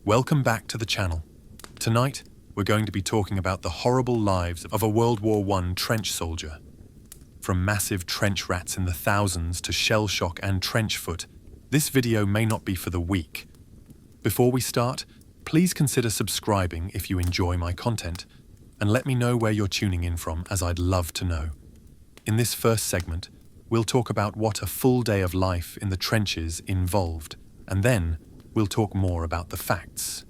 Welcome back to the channel. Tonight, we're going to be talking about the horrible lives of a World War I trench soldier. From massive trench rats in the thousands to shellshock and trench foot, this video may not be for the weak. Before we start, please consider subscribing if you enjoy my content, and let me know where you're tuning in from, as I'd love to know. In this first segment, we'll talk about what a full day of life in the trenches involved, and then we'll talk more about the facts.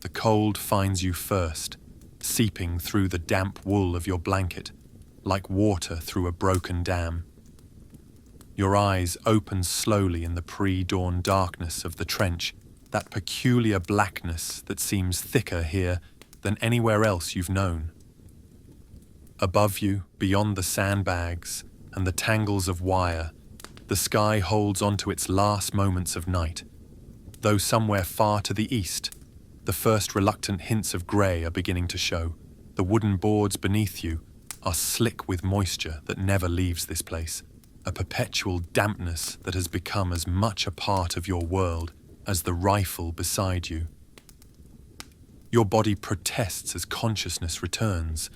The cold finds you first, seeping through the damp wool of your blanket, like water through a broken dam. Your eyes open slowly in the pre-dawn darkness of the trench, that peculiar blackness that seems thicker here than anywhere else you've known. Above you, beyond the sandbags and the tangles of wire, the sky holds on to its last moments of night, though somewhere far to the east, the first reluctant hints of grey are beginning to show. The wooden boards beneath you are slick with moisture that never leaves this place, a perpetual dampness that has become as much a part of your world as the rifle beside you. Your body protests as consciousness returns.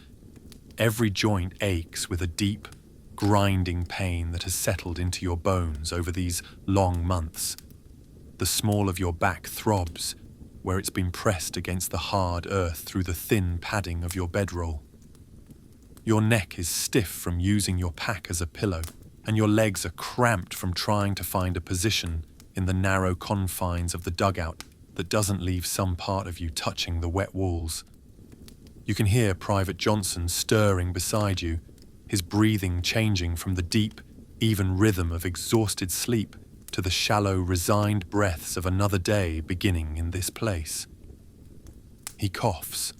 Every joint aches with a deep, grinding pain that has settled into your bones over these long months. The small of your back throbs where it's been pressed against the hard earth through the thin padding of your bedroll. Your neck is stiff from using your pack as a pillow, and your legs are cramped from trying to find a position in the narrow confines of the dugout that doesn't leave some part of you touching the wet walls. You can hear Private Johnson stirring beside you, his breathing changing from the deep, even rhythm of exhausted sleep to the shallow, resigned breaths of another day beginning in this place. He coughs,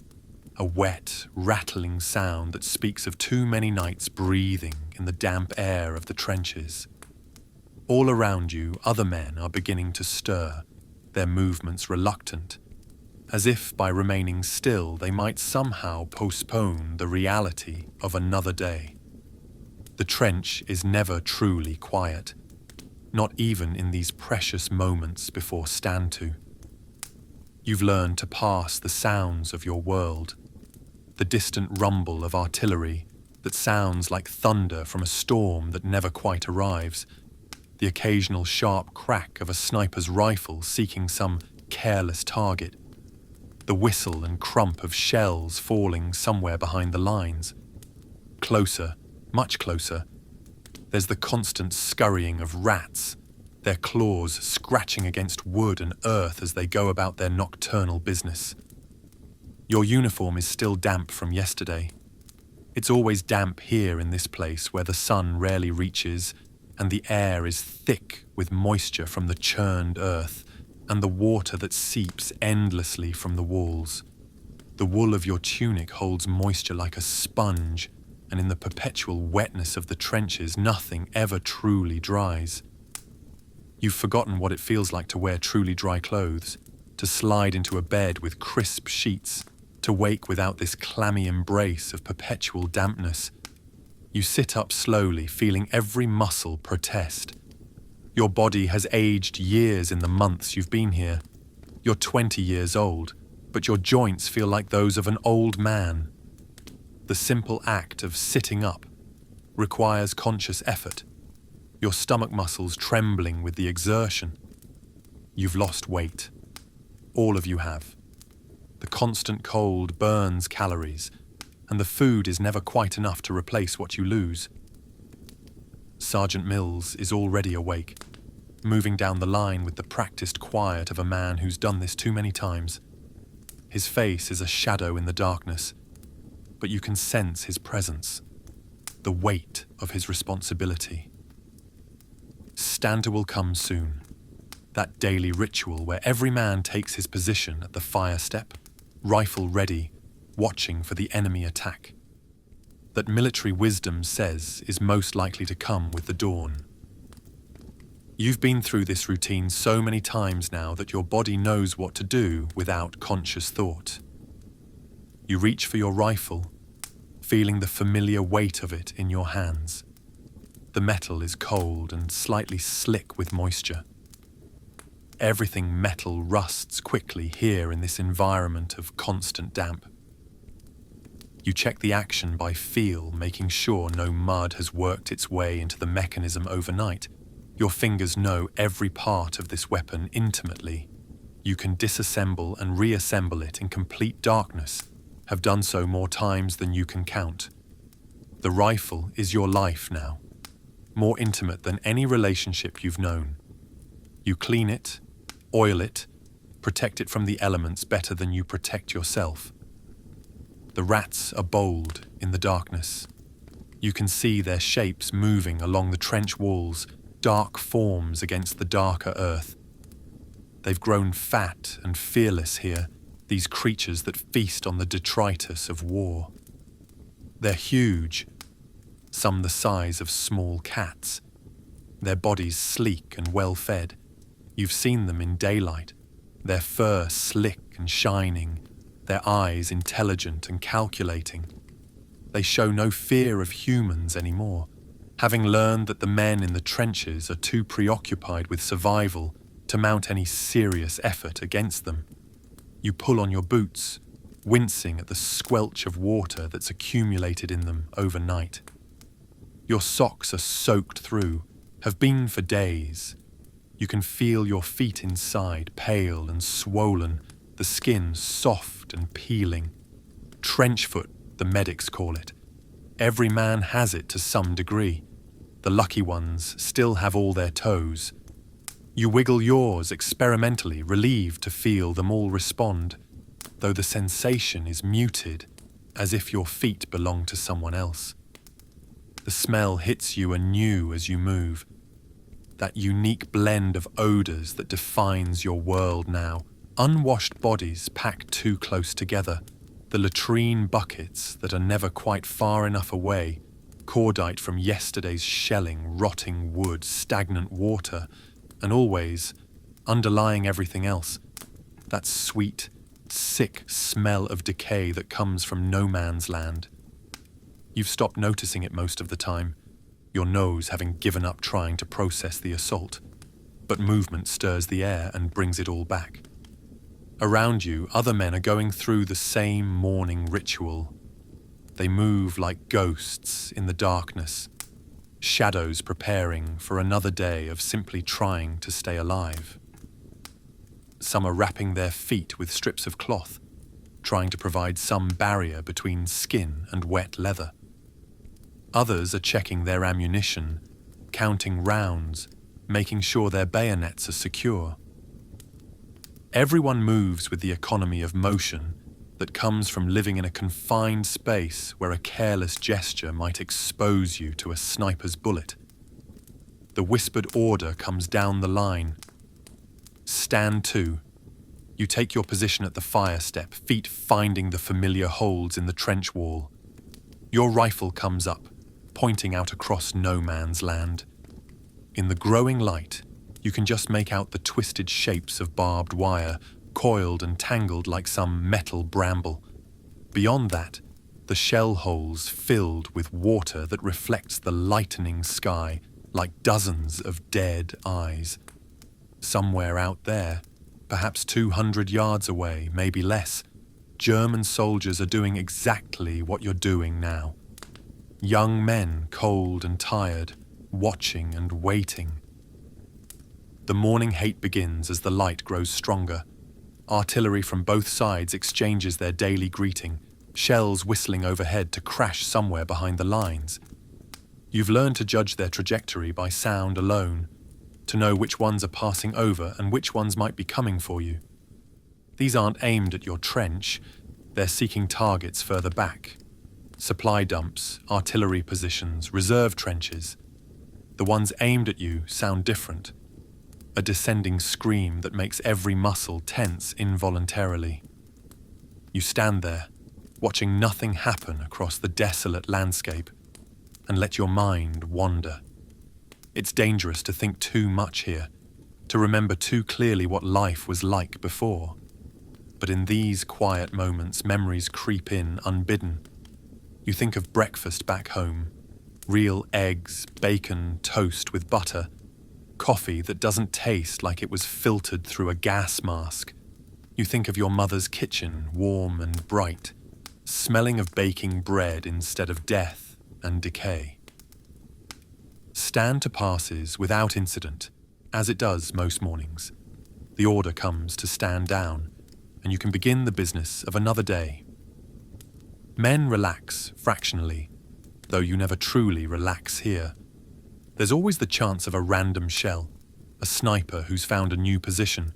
a wet, rattling sound that speaks of too many nights breathing in the damp air of the trenches. All around you, other men are beginning to stir, their movements reluctant, as if by remaining still they might somehow postpone the reality of another day. The trench is never truly quiet, not even in these precious moments before stand-to. You've learned to pass the sounds of your world, the distant rumble of artillery that sounds like thunder from a storm that never quite arrives, the occasional sharp crack of a sniper's rifle seeking some careless target, the whistle and crump of shells falling somewhere behind the lines. Closer, much closer, there's the constant scurrying of rats, their claws scratching against wood and earth as they go about their nocturnal business. Your uniform is still damp from yesterday. It's always damp here in this place where the sun rarely reaches and the air is thick with moisture from the churned earth and the water that seeps endlessly from the walls. The wool of your tunic holds moisture like a sponge, and in the perpetual wetness of the trenches, nothing ever truly dries. You've forgotten what it feels like to wear truly dry clothes, to slide into a bed with crisp sheets, to wake without this clammy embrace of perpetual dampness. You sit up slowly, feeling every muscle protest. Your body has aged years in the months you've been here. You're 20 years old, but your joints feel like those of an old man. The simple act of sitting up requires conscious effort, your stomach muscles trembling with the exertion. You've lost weight. All of you have. The constant cold burns calories, and the food is never quite enough to replace what you lose. Sergeant Mills is already awake, moving down the line with the practiced quiet of a man who's done this too many times. His face is a shadow in the darkness, but you can sense his presence, the weight of his responsibility. Stand-to will come soon, that daily ritual where every man takes his position at the fire step, rifle ready, watching for the enemy attack. That military wisdom says is most likely to come with the dawn. You've been through this routine so many times now that your body knows what to do without conscious thought. You reach for your rifle, feeling the familiar weight of it in your hands. The metal is cold and slightly slick with moisture. Everything metal rusts quickly here in this environment of constant damp. You check the action by feel, making sure no mud has worked its way into the mechanism overnight. Your fingers know every part of this weapon intimately. You can disassemble and reassemble it in complete darkness, have done so more times than you can count. The rifle is your life now, more intimate than any relationship you've known. You clean it, oil it, protect it from the elements better than you protect yourself. The rats are bold in the darkness. You can see their shapes moving along the trench walls, dark forms against the darker earth. They've grown fat and fearless here, these creatures that feast on the detritus of war. They're huge, some the size of small cats. Their bodies sleek and well-fed. You've seen them in daylight, their fur slick and shining, their eyes intelligent and calculating. They show no fear of humans anymore, having learned that the men in the trenches are too preoccupied with survival to mount any serious effort against them. You pull on your boots, wincing at the squelch of water that's accumulated in them overnight. Your socks are soaked through, have been for days. You can feel your feet inside, pale and swollen, the skin soft and peeling. Trench foot, the medics call it. Every man has it to some degree. The lucky ones still have all their toes. You wiggle yours experimentally, relieved to feel them all respond, though the sensation is muted, as if your feet belong to someone else. The smell hits you anew as you move, that unique blend of odors that defines your world now. Unwashed bodies packed too close together, the latrine buckets that are never quite far enough away, cordite from yesterday's shelling, rotting wood, stagnant water, and always, underlying everything else, that sweet, sick smell of decay that comes from no man's land. You've stopped noticing it most of the time, your nose having given up trying to process the assault, but movement stirs the air and brings it all back. Around you, other men are going through the same morning ritual. They move like ghosts in the darkness, shadows preparing for another day of simply trying to stay alive. Some are wrapping their feet with strips of cloth, trying to provide some barrier between skin and wet leather. Others are checking their ammunition, counting rounds, making sure their bayonets are secure. Everyone moves with the economy of motion that comes from living in a confined space where a careless gesture might expose you to a sniper's bullet. The whispered order comes down the line. Stand to. You take your position at the fire step, feet finding the familiar holds in the trench wall. Your rifle comes up, pointing out across no man's land. In the growing light, you can just make out the twisted shapes of barbed wire, coiled and tangled like some metal bramble. Beyond that, the shell holes filled with water that reflects the lightening sky like dozens of dead eyes. Somewhere out there, perhaps 200 yards away, maybe less, German soldiers are doing exactly what you're doing now. Young men, cold and tired, watching and waiting. The morning hate begins as the light grows stronger. Artillery from both sides exchanges their daily greeting, shells whistling overhead to crash somewhere behind the lines. You've learned to judge their trajectory by sound alone, to know which ones are passing over and which ones might be coming for you. These aren't aimed at your trench, they're seeking targets further back. Supply dumps, artillery positions, reserve trenches. The ones aimed at you sound different. A descending scream that makes every muscle tense involuntarily. You stand there, watching nothing happen across the desolate landscape, and let your mind wander. It's dangerous to think too much here, to remember too clearly what life was like before. But in these quiet moments, memories creep in unbidden. You think of breakfast back home, real eggs, bacon, toast with butter, Coffee that doesn't taste like it was filtered through a gas mask. You think of your mother's kitchen, warm and bright, smelling of baking bread instead of death and decay. Stand to passes without incident, as it does most mornings. The order comes to stand down, and you can begin the business of another day. Men relax fractionally, though you never truly relax here. There's always the chance of a random shell, a sniper who's found a new position,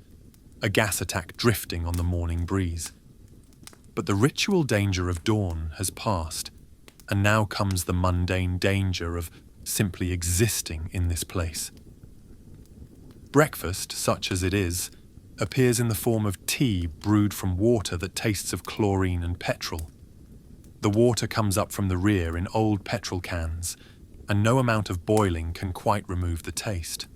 a gas attack drifting on the morning breeze. But the ritual danger of dawn has passed, and now comes the mundane danger of simply existing in this place. Breakfast, such as it is, appears in the form of tea brewed from water that tastes of chlorine and petrol. The water comes up from the rear in old petrol cans, and no amount of boiling can quite remove the taste.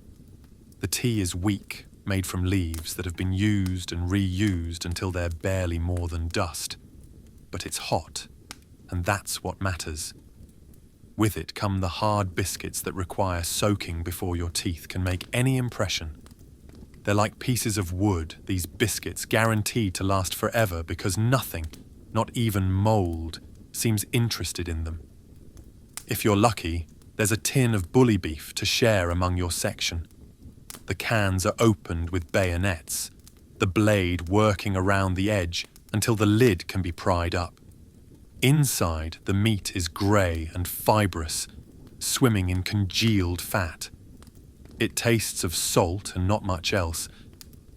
The tea is weak, made from leaves that have been used and reused until they're barely more than dust. But it's hot, and that's what matters. With it come the hard biscuits that require soaking before your teeth can make any impression. They're like pieces of wood, these biscuits guaranteed to last forever because nothing, not even mold, seems interested in them. If you're lucky, there's a tin of bully beef to share among your section. The cans are opened with bayonets, the blade working around the edge until the lid can be pried up. Inside, the meat is grey and fibrous, swimming in congealed fat. It tastes of salt and not much else,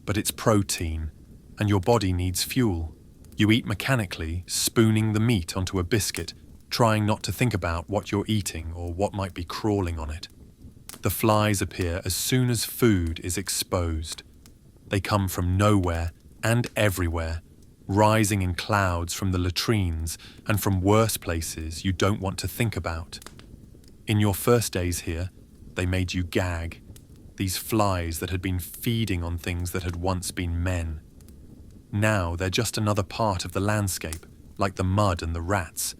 but it's protein, and your body needs fuel. You eat mechanically, spooning the meat onto a biscuit, trying not to think about what you're eating or what might be crawling on it. The flies appear as soon as food is exposed. They come from nowhere and everywhere, rising in clouds from the latrines and from worse places you don't want to think about. In your first days here, they made you gag, these flies that had been feeding on things that had once been men. Now they're just another part of the landscape, like the mud and the rats.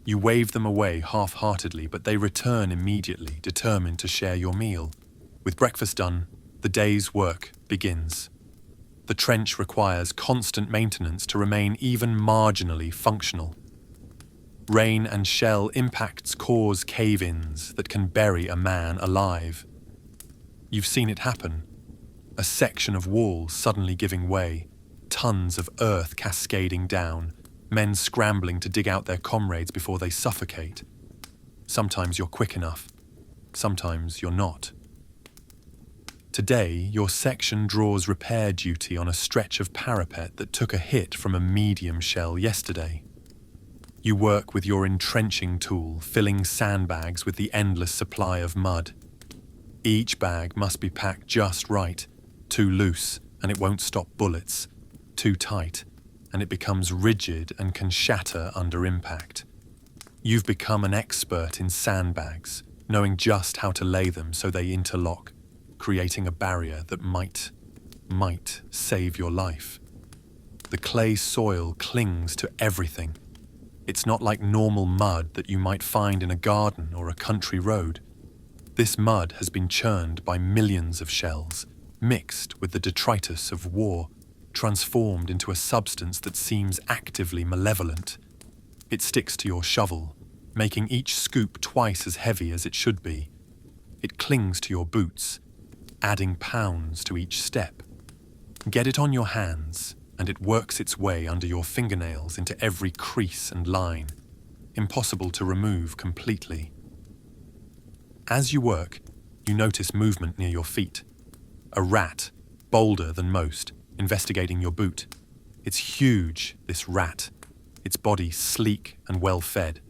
You wave them away half-heartedly, but they return immediately, determined to share your meal. With breakfast done, the day's work begins. The trench requires constant maintenance to remain even marginally functional. Rain and shell impacts cause cave-ins that can bury a man alive. You've seen it happen. A section of wall suddenly giving way, tons of earth cascading down, men scrambling to dig out their comrades before they suffocate. Sometimes you're quick enough, sometimes you're not. Today, your section draws repair duty on a stretch of parapet that took a hit from a medium shell yesterday. You work with your entrenching tool, filling sandbags with the endless supply of mud. Each bag must be packed just right, too loose and it won't stop bullets, too tight and it becomes rigid and can shatter under impact. You've become an expert in sandbags, knowing just how to lay them so they interlock, creating a barrier that might save your life. The clay soil clings to everything. It's not like normal mud that you might find in a garden or a country road. This mud has been churned by millions of shells, mixed with the detritus of war, transformed into a substance that seems actively malevolent. It sticks to your shovel, making each scoop twice as heavy as it should be. It clings to your boots, adding pounds to each step. Get it on your hands, and it works its way under your fingernails into every crease and line, impossible to remove completely. As you work, you notice movement near your feet. A rat, bolder than most, investigating your boot. It's huge, this rat, its body sleek and well-fed.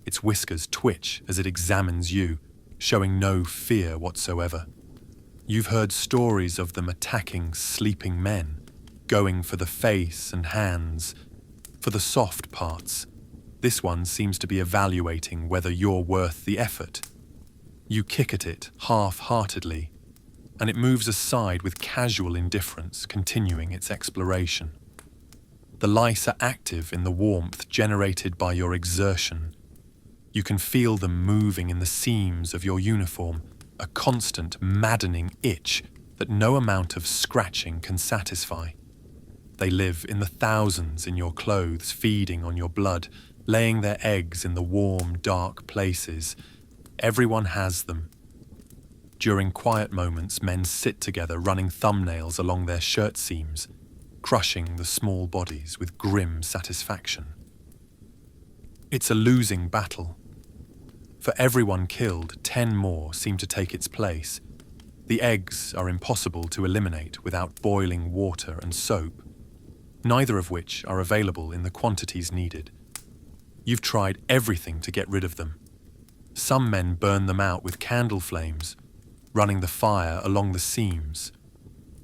Its whiskers twitch as it examines you, showing no fear whatsoever. You've heard stories of them attacking sleeping men, going for the face and hands, for the soft parts. This one seems to be evaluating whether you're worth the effort. You kick at it half-heartedly, and it moves aside with casual indifference, continuing its exploration. The lice are active in the warmth generated by your exertion. You can feel them moving in the seams of your uniform, a constant, maddening itch that no amount of scratching can satisfy. They live in the thousands in your clothes, feeding on your blood, laying their eggs in the warm, dark places. Everyone has them. During quiet moments, men sit together, running thumbnails along their shirt seams, crushing the small bodies with grim satisfaction. It's a losing battle. For everyone killed, 10 more seem to take its place. The eggs are impossible to eliminate without boiling water and soap, neither of which are available in the quantities needed. You've tried everything to get rid of them. Some men burn them out with candle flames, running the fire along the seams.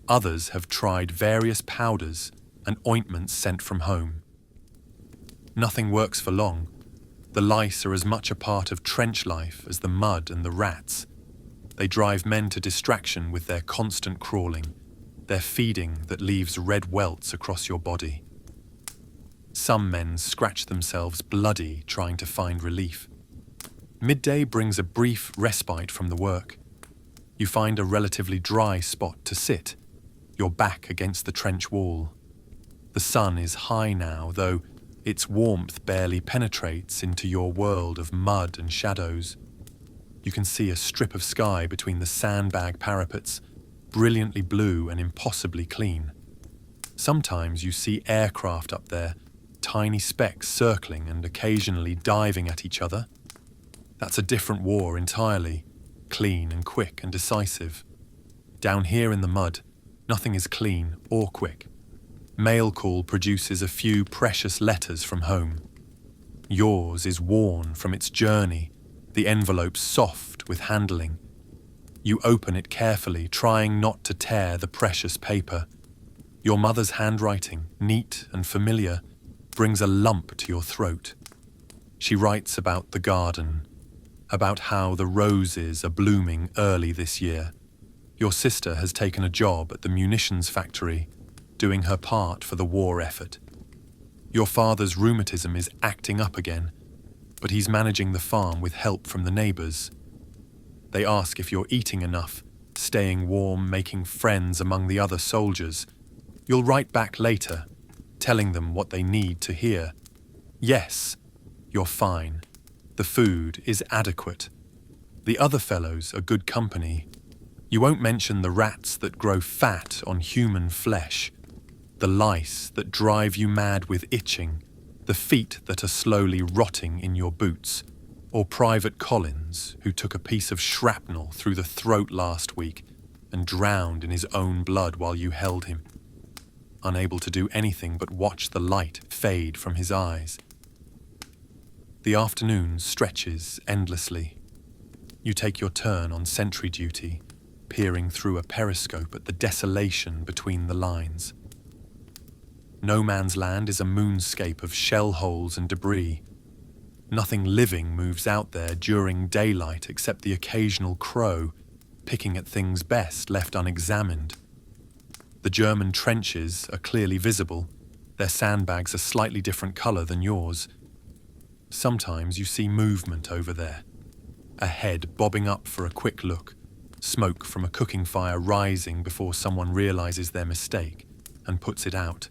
Others have tried various powders and ointments sent from home. Nothing works for long. The lice are as much a part of trench life as the mud and the rats. They drive men to distraction with their constant crawling, their feeding that leaves red welts across your body. Some men scratch themselves bloody trying to find relief. Midday brings a brief respite from the work. You find a relatively dry spot to sit, your back against the trench wall. The sun is high now, though its warmth barely penetrates into your world of mud and shadows. You can see a strip of sky between the sandbag parapets, brilliantly blue and impossibly clean. Sometimes you see aircraft up there, tiny specks circling and occasionally diving at each other. That's a different war entirely, clean and quick and decisive. Down here in the mud, nothing is clean or quick. Mail call produces a few precious letters from home. Yours is worn from its journey, the envelope soft with handling. You open it carefully, trying not to tear the precious paper. Your mother's handwriting, neat and familiar, brings a lump to your throat. She writes about the garden, about how the roses are blooming early this year. Your sister has taken a job at the munitions factory, doing her part for the war effort. Your father's rheumatism is acting up again, but he's managing the farm with help from the neighbours. They ask if you're eating enough, staying warm, making friends among the other soldiers. You'll write back later, telling them what they need to hear. Yes, you're fine. The food is adequate. The other fellows are good company. You won't mention the rats that grow fat on human flesh, the lice that drive you mad with itching, the feet that are slowly rotting in your boots, or Private Collins, who took a piece of shrapnel through the throat last week and drowned in his own blood while you held him, unable to do anything but watch the light fade from his eyes. The afternoon stretches endlessly. You take your turn on sentry duty, peering through a periscope at the desolation between the lines. No Man's Land is a moonscape of shell holes and debris. Nothing living moves out there during daylight except the occasional crow, picking at things best left unexamined. The German trenches are clearly visible. Their sandbags are slightly different colour than yours. Sometimes you see movement over there. A head bobbing up for a quick look, smoke from a cooking fire rising before someone realises their mistake and puts it out.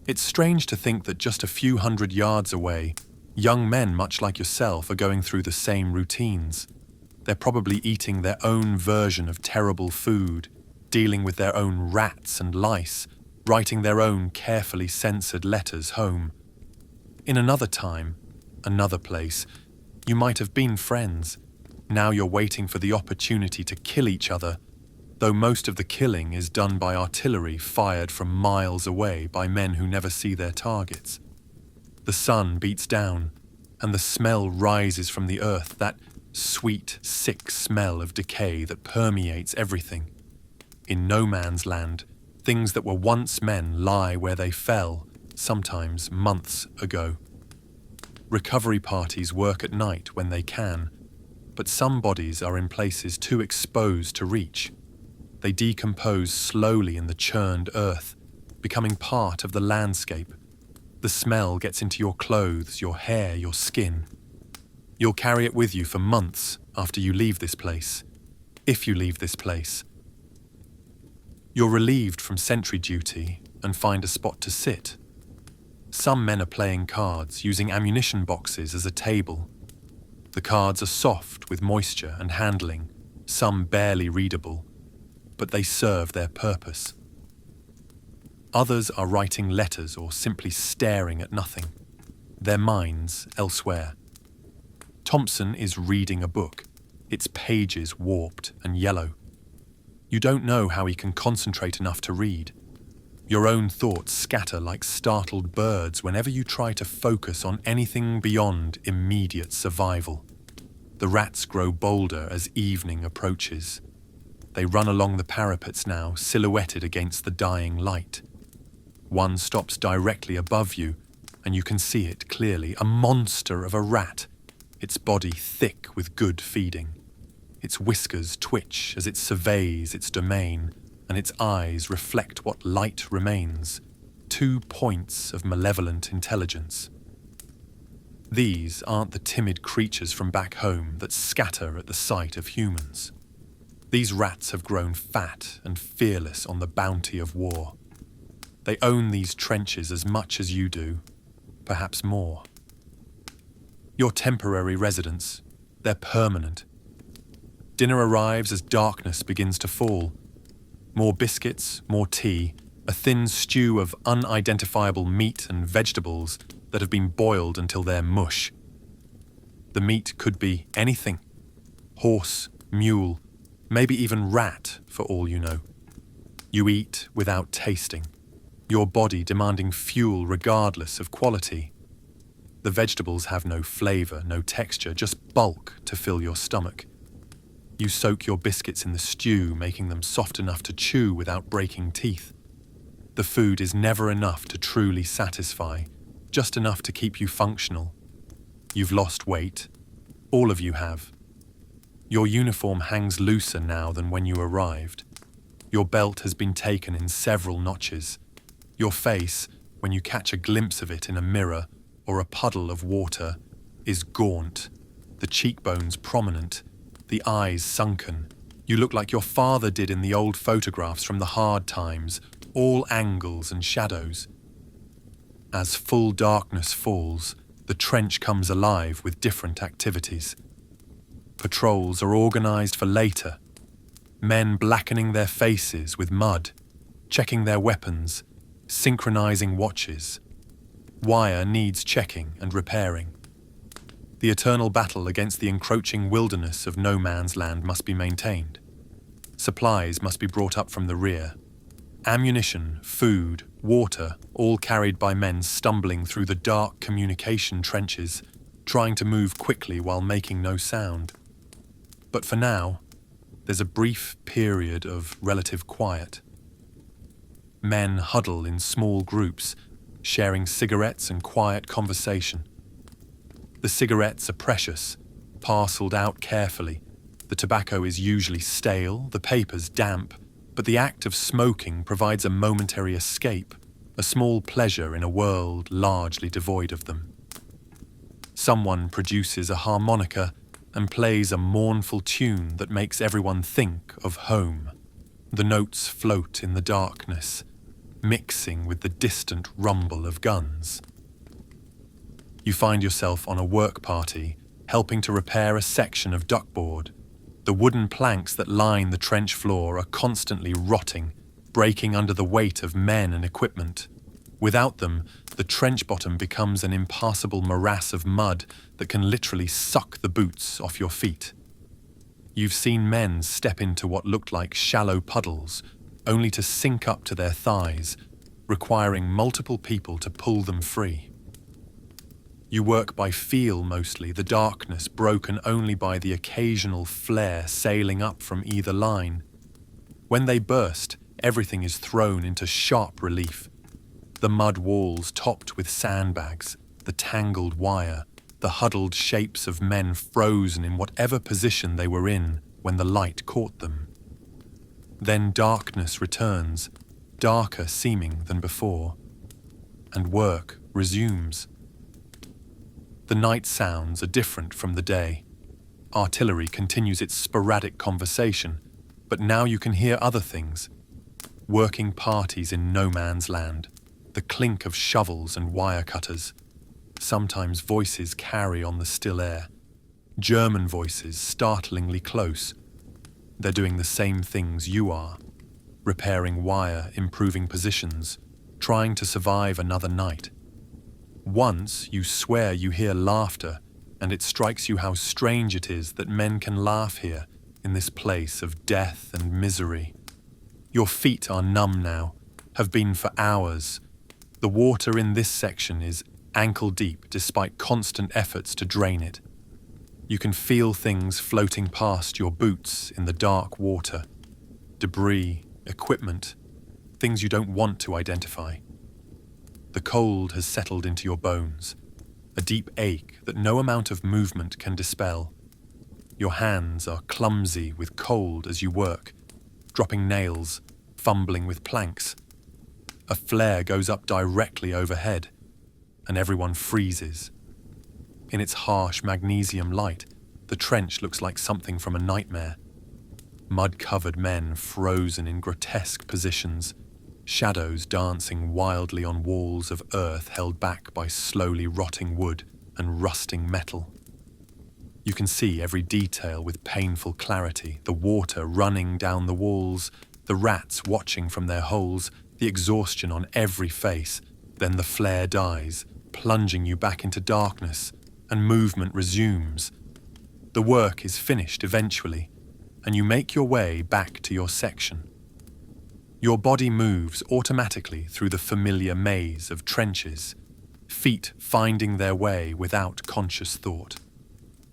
It's strange to think that just a few hundred yards away, young men much like yourself are going through the same routines. They're probably eating their own version of terrible food, dealing with their own rats and lice, writing their own carefully censored letters home. In another time, another place, you might have been friends. Now you're waiting for the opportunity to kill each other, though most of the killing is done by artillery fired from miles away by men who never see their targets. The sun beats down, and the smell rises from the earth, that sweet, sick smell of decay that permeates everything. In no man's land, things that were once men lie where they fell, sometimes months ago. Recovery parties work at night when they can, but some bodies are in places too exposed to reach. They decompose slowly in the churned earth, becoming part of the landscape. The smell gets into your clothes, your hair, your skin. You'll carry it with you for months after you leave this place. if you leave this place. You're relieved from sentry duty and find a spot to sit. Some men are playing cards, using ammunition boxes as a table. The cards are soft with moisture and handling, some barely readable, but they serve their purpose. Others are writing letters or simply staring at nothing, their minds elsewhere. Thompson is reading a book, its pages warped and yellow. You don't know how he can concentrate enough to read. Your own thoughts scatter like startled birds whenever you try to focus on anything beyond immediate survival. The rats grow bolder as evening approaches. They run along the parapets now, silhouetted against the dying light. One stops directly above you, and you can see it clearly, a monster of a rat, its body thick with good feeding. Its whiskers twitch as it surveys its domain, and its eyes reflect what light remains, 2 points of malevolent intelligence. These aren't the timid creatures from back home that scatter at the sight of humans. These rats have grown fat and fearless on the bounty of war. They own these trenches as much as you do, perhaps more. Your temporary residents, they're permanent. Dinner arrives as darkness begins to fall. More biscuits, more tea, a thin stew of unidentifiable meat and vegetables that have been boiled until they're mush. The meat could be anything. Horse, mule, maybe even rat, for all you know. You eat without tasting, your body demanding fuel regardless of quality. The vegetables have no flavor, no texture, just bulk to fill your stomach. You soak your biscuits in the stew, making them soft enough to chew without breaking teeth. The food is never enough to truly satisfy, just enough to keep you functional. You've lost weight. All of you have. Your uniform hangs looser now than when you arrived. Your belt has been taken in several notches. Your face, when you catch a glimpse of it in a mirror or a puddle of water, is gaunt, the cheekbones prominent, the eyes sunken. You look like your father did in the old photographs from the hard times, all angles and shadows. As full darkness falls, the trench comes alive with different activities. Patrols are organized for later. Men blackening their faces with mud, checking their weapons, synchronizing watches. Wire needs checking and repairing. The eternal battle against the encroaching wilderness of no man's land must be maintained. Supplies must be brought up from the rear. Ammunition, food, water, all carried by men stumbling through the dark communication trenches, trying to move quickly while making no sound. But for now, there's a brief period of relative quiet. Men huddle in small groups, sharing cigarettes and quiet conversation. The cigarettes are precious, parcelled out carefully. The tobacco is usually stale, the papers damp, but the act of smoking provides a momentary escape, a small pleasure in a world largely devoid of them. Someone produces a harmonica and plays a mournful tune that makes everyone think of home. The notes float in the darkness, mixing with the distant rumble of guns. You find yourself on a work party, helping to repair a section of duckboard. The wooden planks that line the trench floor are constantly rotting, breaking under the weight of men and equipment. Without them, the trench bottom becomes an impassable morass of mud that can literally suck the boots off your feet. You've seen men step into what looked like shallow puddles, only to sink up to their thighs, requiring multiple people to pull them free. You work by feel mostly, the darkness broken only by the occasional flare sailing up from either line. When they burst, everything is thrown into sharp relief. The mud walls topped with sandbags, the tangled wire, the huddled shapes of men frozen in whatever position they were in when the light caught them. Then darkness returns, darker seeming than before, and work resumes. The night sounds are different from the day. Artillery continues its sporadic conversation, but now you can hear other things. Working parties in no man's land, the clink of shovels and wire cutters. Sometimes voices carry on the still air. German voices startlingly close. They're doing the same things you are. Repairing wire, improving positions, trying to survive another night. Once you swear you hear laughter, and it strikes you how strange it is that men can laugh here, in this place of death and misery. Your feet are numb now, have been for hours. The water in this section is ankle deep despite constant efforts to drain it. You can feel things floating past your boots in the dark water. Debris, equipment, things you don't want to identify. The cold has settled into your bones, a deep ache that no amount of movement can dispel. Your hands are clumsy with cold as you work, dropping nails, fumbling with planks. A flare goes up directly overhead, and everyone freezes. In its harsh magnesium light, the trench looks like something from a nightmare. Mud-covered men frozen in grotesque positions, shadows dancing wildly on walls of earth held back by slowly rotting wood and rusting metal. You can see every detail with painful clarity, the water running down the walls, the rats watching from their holes, the exhaustion on every face. Then the flare dies, plunging you back into darkness, and movement resumes. The work is finished eventually, and you make your way back to your section. Your body moves automatically through the familiar maze of trenches, feet finding their way without conscious thought.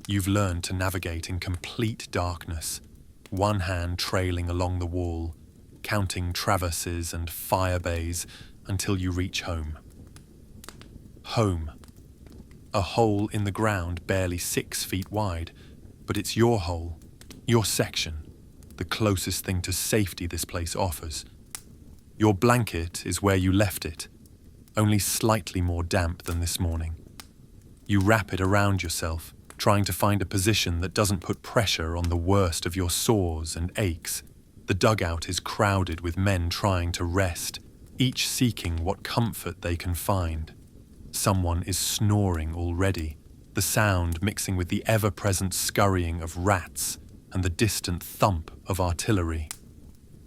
You've learned to navigate in complete darkness, one hand trailing along the wall, counting traverses and fire bays until you reach home. Home. A hole in the ground barely 6 feet wide, but it's your hole, your section, the closest thing to safety this place offers. Your blanket is where you left it, only slightly more damp than this morning. You wrap it around yourself, trying to find a position that doesn't put pressure on the worst of your sores and aches. The dugout is crowded with men trying to rest, each seeking what comfort they can find. Someone is snoring already, the sound mixing with the ever-present scurrying of rats and the distant thump of artillery.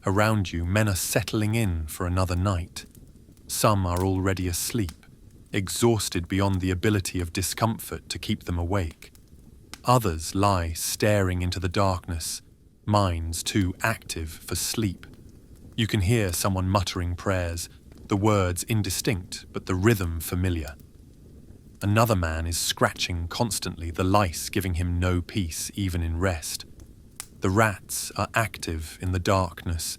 Around you, men are settling in for another night. Some are already asleep, exhausted beyond the ability of discomfort to keep them awake. Others lie staring into the darkness, minds too active for sleep. You can hear someone muttering prayers, the words indistinct but the rhythm familiar. Another man is scratching constantly, the lice giving him no peace even in rest. The rats are active in the darkness.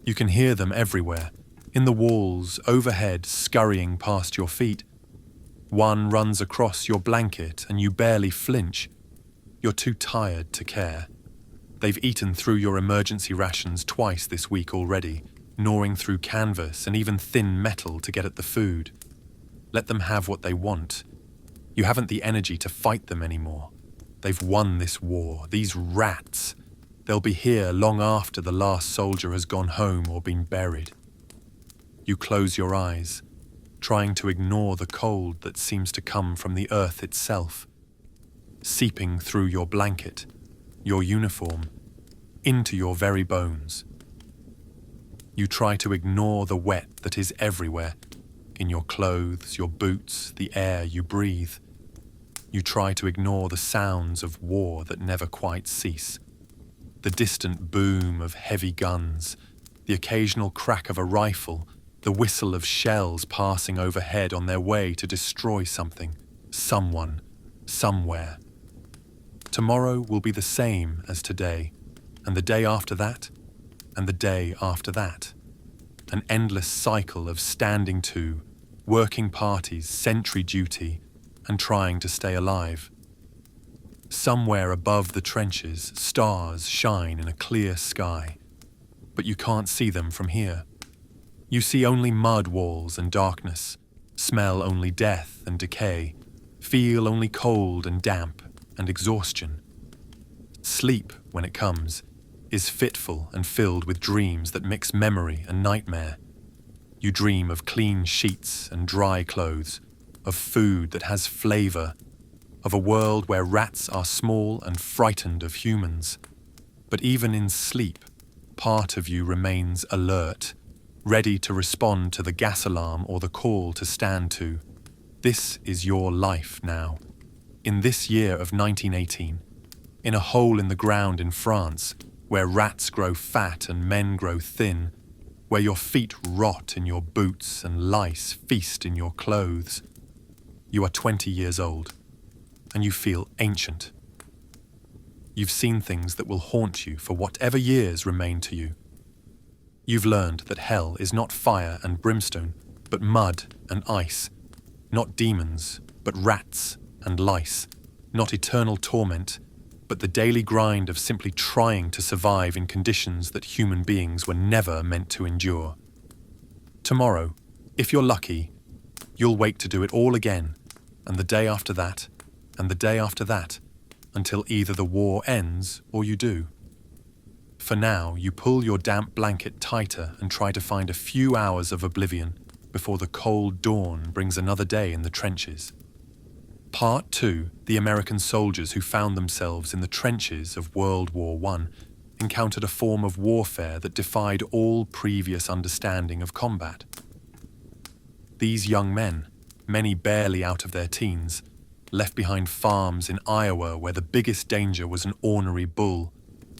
You can hear them everywhere, in the walls, overhead, scurrying past your feet. One runs across your blanket and you barely flinch. You're too tired to care. They've eaten through your emergency rations twice this week already, gnawing through canvas and even thin metal to get at the food. Let them have what they want. You haven't the energy to fight them anymore. They've won this war, these rats. They'll be here long after the last soldier has gone home or been buried. You close your eyes, trying to ignore the cold that seems to come from the earth itself, seeping through your blanket, your uniform, into your very bones. You try to ignore the wet that is everywhere, in your clothes, your boots, the air you breathe. You try to ignore the sounds of war that never quite cease. The distant boom of heavy guns, the occasional crack of a rifle, the whistle of shells passing overhead on their way to destroy something, someone, somewhere. Tomorrow will be the same as today, and the day after that, and the day after that. An endless cycle of standing to, working parties, sentry duty, and trying to stay alive. Somewhere above the trenches, stars shine in a clear sky, but you can't see them from here. You see only mud walls and darkness, smell only death and decay, feel only cold and damp and exhaustion. Sleep, when it comes, is fitful and filled with dreams that mix memory and nightmare. You dream of clean sheets and dry clothes, of food that has flavor, of a world where rats are small and frightened of humans. But even in sleep, part of you remains alert, ready to respond to the gas alarm or the call to stand to. This is your life now. In this year of 1918, in a hole in the ground in France, where rats grow fat and men grow thin, where your feet rot in your boots and lice feast in your clothes. You are 20 years old, and you feel ancient. You've seen things that will haunt you for whatever years remain to you. You've learned that hell is not fire and brimstone, but mud and ice, not demons, but rats and lice, not eternal torment, but the daily grind of simply trying to survive in conditions that human beings were never meant to endure. Tomorrow, if you're lucky, you'll wake to do it all again, and the day after that, and the day after that, until either the war ends or you do. For now, you pull your damp blanket tighter and try to find a few hours of oblivion before the cold dawn brings another day in the trenches. Part 2, the American soldiers who found themselves in the trenches of World War I encountered a form of warfare that defied all previous understanding of combat. These young men, many barely out of their teens, left behind farms in Iowa where the biggest danger was an ornery bull,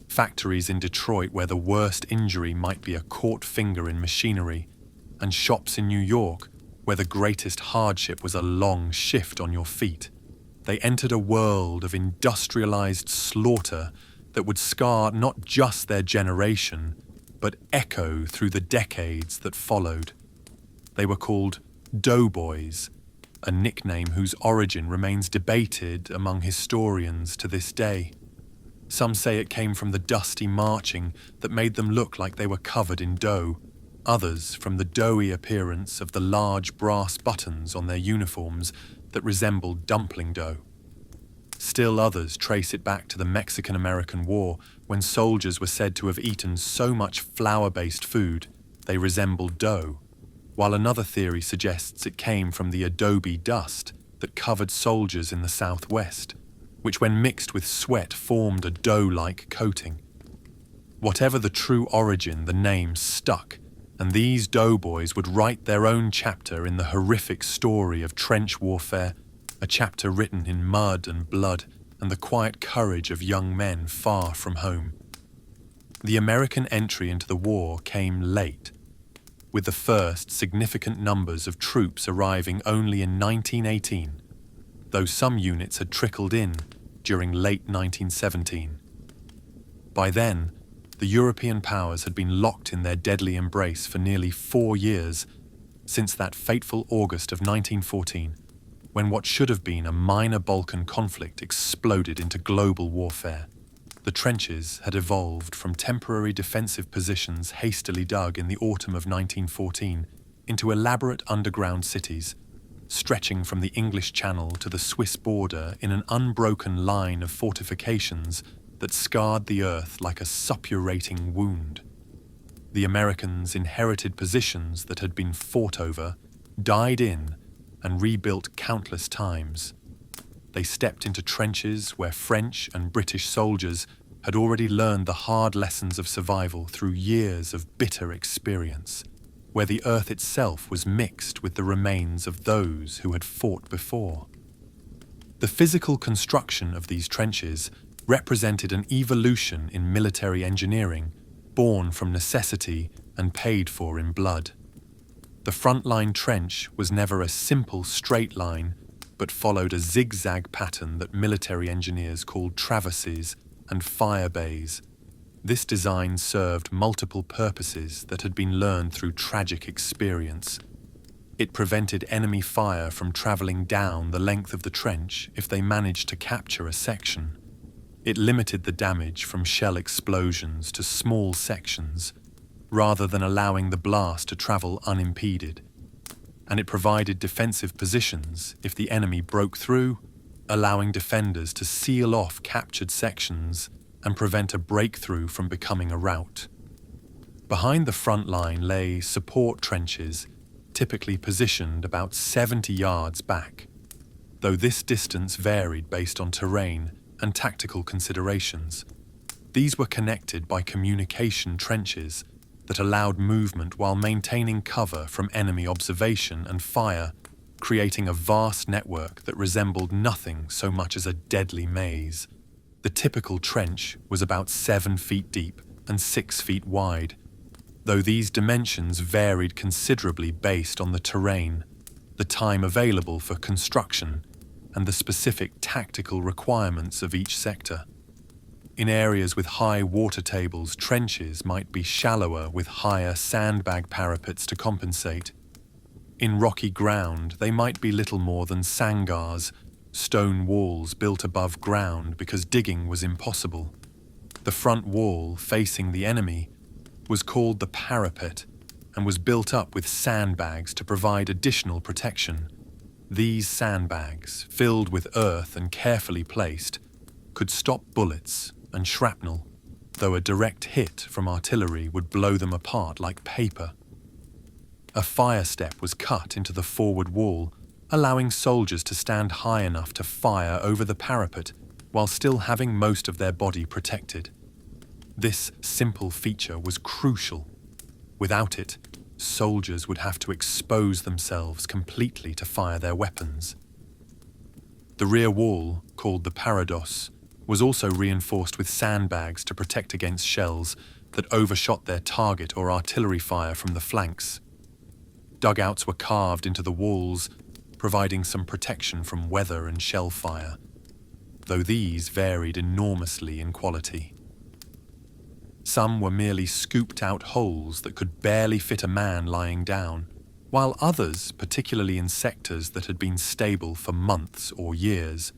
factories in Detroit where the worst injury might be a caught finger in machinery, and shops in New York where the greatest hardship was a long shift on your feet. They entered a world of industrialized slaughter that would scar not just their generation, but echo through the decades that followed. They were called doughboys, a nickname whose origin remains debated among historians to this day. Some say it came from the dusty marching that made them look like they were covered in dough, others from the doughy appearance of the large brass buttons on their uniforms that resembled dumpling dough. Still others trace it back to the Mexican-American War, when soldiers were said to have eaten so much flour-based food they resembled dough, while another theory suggests it came from the adobe dust that covered soldiers in the Southwest, which when mixed with sweat formed a dough-like coating. Whatever the true origin, the name stuck, and these doughboys would write their own chapter in the horrific story of trench warfare, a chapter written in mud and blood and the quiet courage of young men far from home. The American entry into the war came late, with the first significant numbers of troops arriving only in 1918, though some units had trickled in during late 1917. By then, the European powers had been locked in their deadly embrace for nearly 4 years, since that fateful August of 1914, when what should have been a minor Balkan conflict exploded into global warfare. The trenches had evolved from temporary defensive positions hastily dug in the autumn of 1914 into elaborate underground cities, stretching from the English Channel to the Swiss border in an unbroken line of fortifications that scarred the earth like a suppurating wound. The Americans inherited positions that had been fought over, died in, and rebuilt countless times. They stepped into trenches where French and British soldiers had already learned the hard lessons of survival through years of bitter experience, where the earth itself was mixed with the remains of those who had fought before. The physical construction of these trenches represented an evolution in military engineering, born from necessity and paid for in blood. The front-line trench was never a simple straight line, but followed a zigzag pattern that military engineers called traverses and fire bays. This design served multiple purposes that had been learned through tragic experience. It prevented enemy fire from travelling down the length of the trench if they managed to capture a section. It limited the damage from shell explosions to small sections, rather than allowing the blast to travel unimpeded. And it provided defensive positions if the enemy broke through, allowing defenders to seal off captured sections and prevent a breakthrough from becoming a rout. Behind the front line lay support trenches, typically positioned about 70 yards back, though this distance varied based on terrain and tactical considerations. These were connected by communication trenches that allowed movement while maintaining cover from enemy observation and fire, creating a vast network that resembled nothing so much as a deadly maze. The typical trench was about 7 feet deep and 6 feet wide, though these dimensions varied considerably based on the terrain, the time available for construction, and the specific tactical requirements of each sector. In areas with high water tables, trenches might be shallower with higher sandbag parapets to compensate. In rocky ground, they might be little more than sangars, stone walls built above ground because digging was impossible. The front wall, facing the enemy, was called the parapet and was built up with sandbags to provide additional protection. These sandbags, filled with earth and carefully placed, could stop bullets and shrapnel, though a direct hit from artillery would blow them apart like paper. A fire step was cut into the forward wall, allowing soldiers to stand high enough to fire over the parapet while still having most of their body protected. This simple feature was crucial. Without it, soldiers would have to expose themselves completely to fire their weapons. The rear wall, called the parados, was also reinforced with sandbags to protect against shells that overshot their target or artillery fire from the flanks. Dugouts were carved into the walls, providing some protection from weather and shell fire, though these varied enormously in quality. Some were merely scooped-out holes that could barely fit a man lying down, while others, particularly in sectors that had been stable for months or years,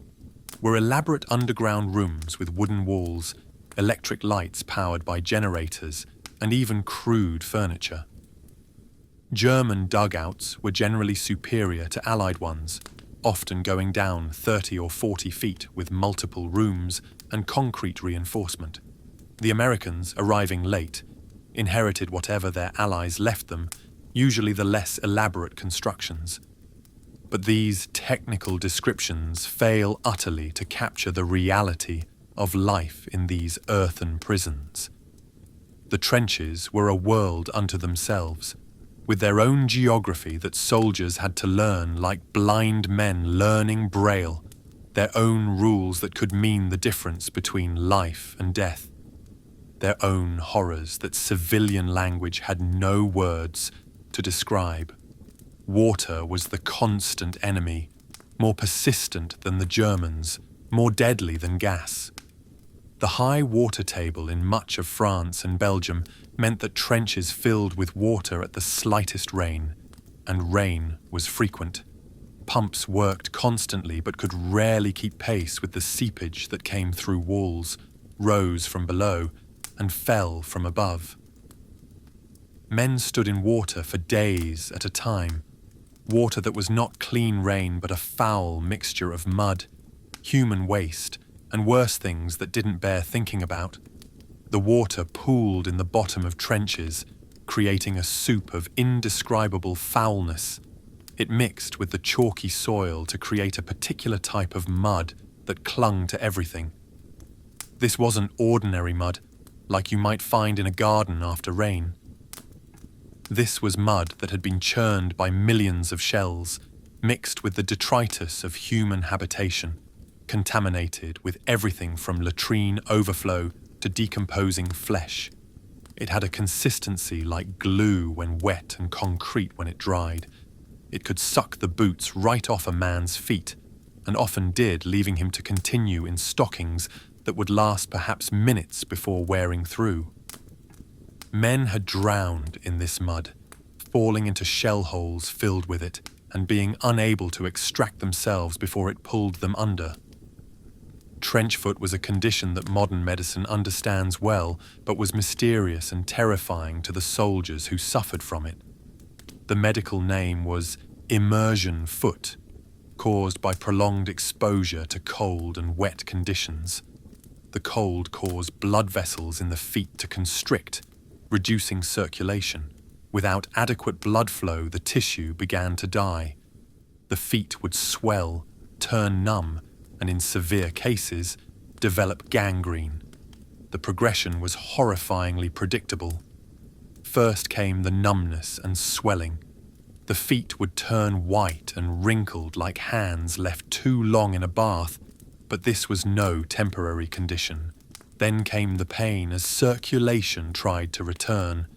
were elaborate underground rooms with wooden walls, electric lights powered by generators, and even crude furniture. German dugouts were generally superior to Allied ones, often going down 30 or 40 feet with multiple rooms and concrete reinforcement. The Americans, arriving late, inherited whatever their allies left them, usually the less elaborate constructions. But these technical descriptions fail utterly to capture the reality of life in these earthen prisons. The trenches were a world unto themselves, with their own geography that soldiers had to learn like blind men learning Braille, their own rules that could mean the difference between life and death, their own horrors that civilian language had no words to describe. Water was the constant enemy, more persistent than the Germans, more deadly than gas. The high water table in much of France and Belgium meant that trenches filled with water at the slightest rain, and rain was frequent. Pumps worked constantly but could rarely keep pace with the seepage that came through walls, rose from below, and fell from above. Men stood in water for days at a time, water that was not clean rain but a foul mixture of mud, human waste, and worse things that didn't bear thinking about. The water pooled in the bottom of trenches, creating a soup of indescribable foulness. It mixed with the chalky soil to create a particular type of mud that clung to everything. This wasn't ordinary mud, like you might find in a garden after rain. This was mud that had been churned by millions of shells, mixed with the detritus of human habitation, contaminated with everything from latrine overflow to decomposing flesh. It had a consistency like glue when wet and concrete when it dried. It could suck the boots right off a man's feet, and often did, leaving him to continue in stockings that would last perhaps minutes before wearing through. Men had drowned in this mud, falling into shell holes filled with it, and being unable to extract themselves before it pulled them under. Trench foot was a condition that modern medicine understands well, but was mysterious and terrifying to the soldiers who suffered from it. The medical name was immersion foot, caused by prolonged exposure to cold and wet conditions. the cold caused blood vessels in the feet to constrict, reducing circulation. Without adequate blood flow, the tissue began to die. The feet would swell, turn numb, and in severe cases, develop gangrene. The progression was horrifyingly predictable. First came the numbness and swelling. The feet would turn white and wrinkled like hands left too long in a bath, but this was no temporary condition. Then came the pain as circulation tried to return.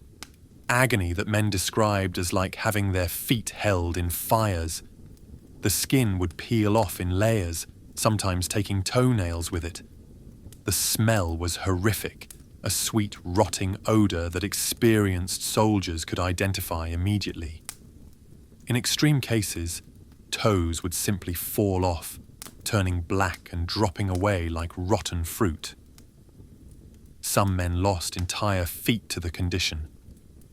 Agony that men described as like having their feet held in fires. The skin would peel off in layers, sometimes taking toenails with it. The smell was horrific, a sweet rotting odor that experienced soldiers could identify immediately. In extreme cases, toes would simply fall off, turning black and dropping away like rotten fruit. Some men lost entire feet to the condition.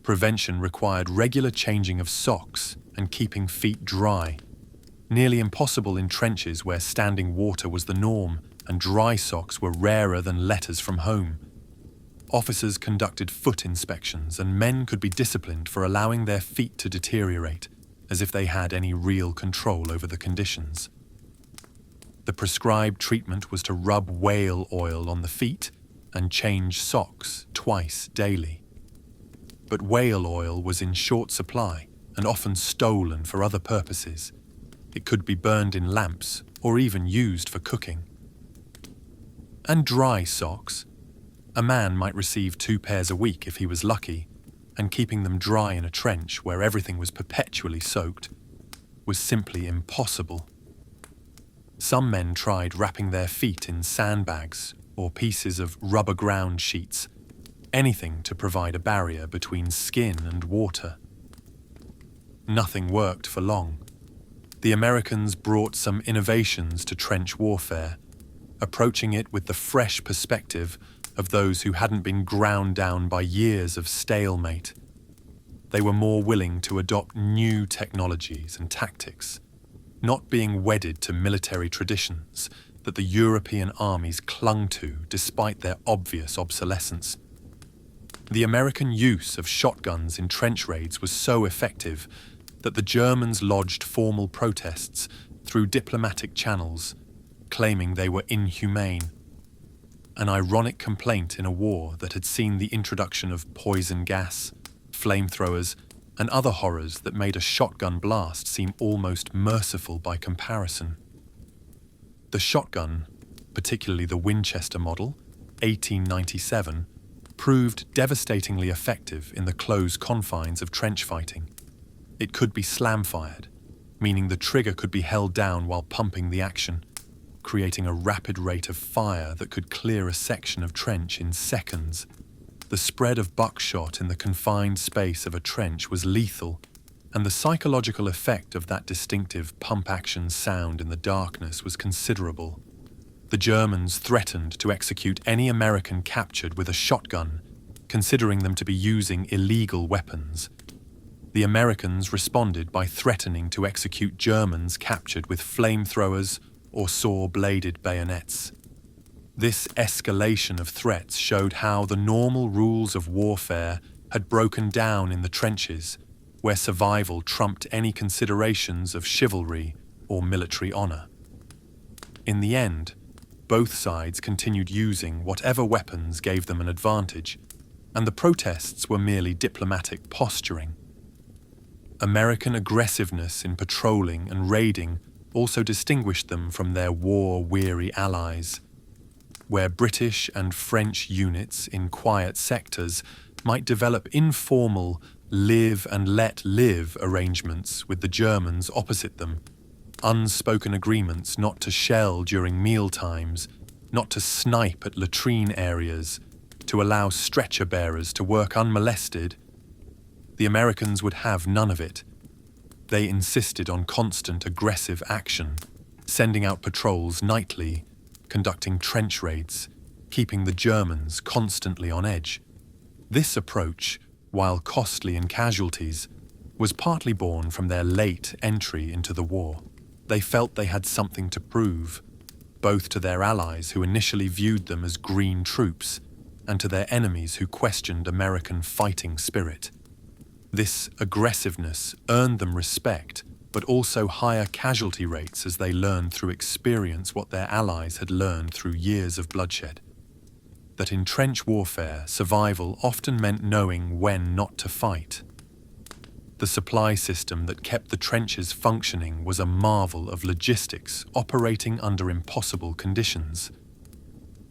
Prevention required regular changing of socks and keeping feet dry, nearly impossible in trenches where standing water was the norm and dry socks were rarer than letters from home. Officers conducted foot inspections, and men could be disciplined for allowing their feet to deteriorate, as if they had any real control over the conditions. The prescribed treatment was to rub whale oil on the feet and change socks twice daily. But whale oil was in short supply and often stolen for other purposes. It could be burned in lamps or even used for cooking. And dry socks. A man might receive 2 pairs a week if he was lucky, and keeping them dry in a trench where everything was perpetually soaked was simply impossible. Some men tried wrapping their feet in sandbags or pieces of rubber ground sheets, anything to provide a barrier between skin and water. Nothing worked for long. The Americans brought some innovations to trench warfare, approaching it with the fresh perspective of those who hadn't been ground down by years of stalemate. They were more willing to adopt new technologies and tactics, not being wedded to military traditions that the European armies clung to despite their obvious obsolescence. The American use of shotguns in trench raids was so effective that the Germans lodged formal protests through diplomatic channels, claiming they were inhumane. An ironic complaint in a war that had seen the introduction of poison gas, flamethrowers, and other horrors that made a shotgun blast seem almost merciful by comparison. The shotgun, particularly the Winchester model, 1897, proved devastatingly effective in the close confines of trench fighting. It could be slam-fired, meaning the trigger could be held down while pumping the action, creating a rapid rate of fire that could clear a section of trench in seconds. The spread of buckshot in the confined space of a trench was lethal, and the psychological effect of that distinctive pump-action sound in the darkness was considerable. The Germans threatened to execute any American captured with a shotgun, considering them to be using illegal weapons. The Americans responded by threatening to execute Germans captured with flamethrowers or saw-bladed bayonets. This escalation of threats showed how the normal rules of warfare had broken down in the trenches, where survival trumped any considerations of chivalry or military honor. In the end, both sides continued using whatever weapons gave them an advantage, and the protests were merely diplomatic posturing. American aggressiveness in patrolling and raiding also distinguished them from their war-weary allies. Where British and French units in quiet sectors might develop informal live and let live arrangements with the Germans opposite them, unspoken agreements not to shell during meal times, not to snipe at latrine areas, to allow stretcher bearers to work unmolested, the Americans would have none of it. They insisted on constant aggressive action, sending out patrols nightly, conducting trench raids, keeping the Germans constantly on edge. This approach, while costly in casualties, was partly born from their late entry into the war. They felt they had something to prove, both to their allies who initially viewed them as green troops and to their enemies who questioned American fighting spirit. This aggressiveness earned them respect, but also higher casualty rates as they learned through experience what their allies had learned through years of bloodshed. That in trench warfare, survival often meant knowing when not to fight. The supply system that kept the trenches functioning was a marvel of logistics operating under impossible conditions.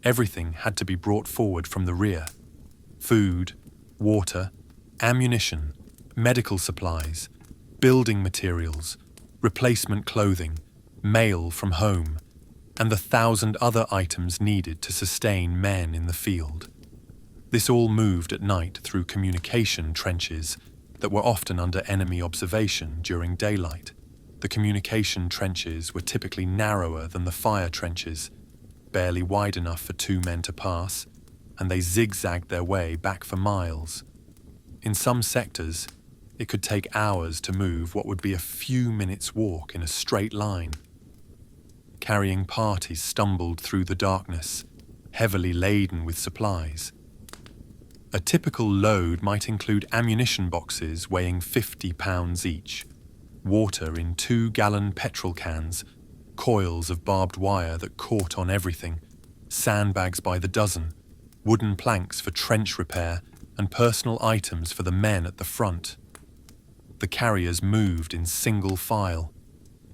Everything had to be brought forward from the rear. Food, water, ammunition, medical supplies, building materials, replacement clothing, mail from home, and the 1,000 other items needed to sustain men in the field. This all moved at night through communication trenches that were often under enemy observation during daylight. The communication trenches were typically narrower than the fire trenches, barely wide enough for 2 men to pass, and they zigzagged their way back for miles. In some sectors, it could take hours to move what would be a few minutes' walk in a straight line. Carrying parties stumbled through the darkness, heavily laden with supplies. A typical load might include ammunition boxes weighing 50 pounds each, water in 2-gallon petrol cans, coils of barbed wire that caught on everything, sandbags by the dozen, wooden planks for trench repair, and personal items for the men at the front. The carriers moved in single file,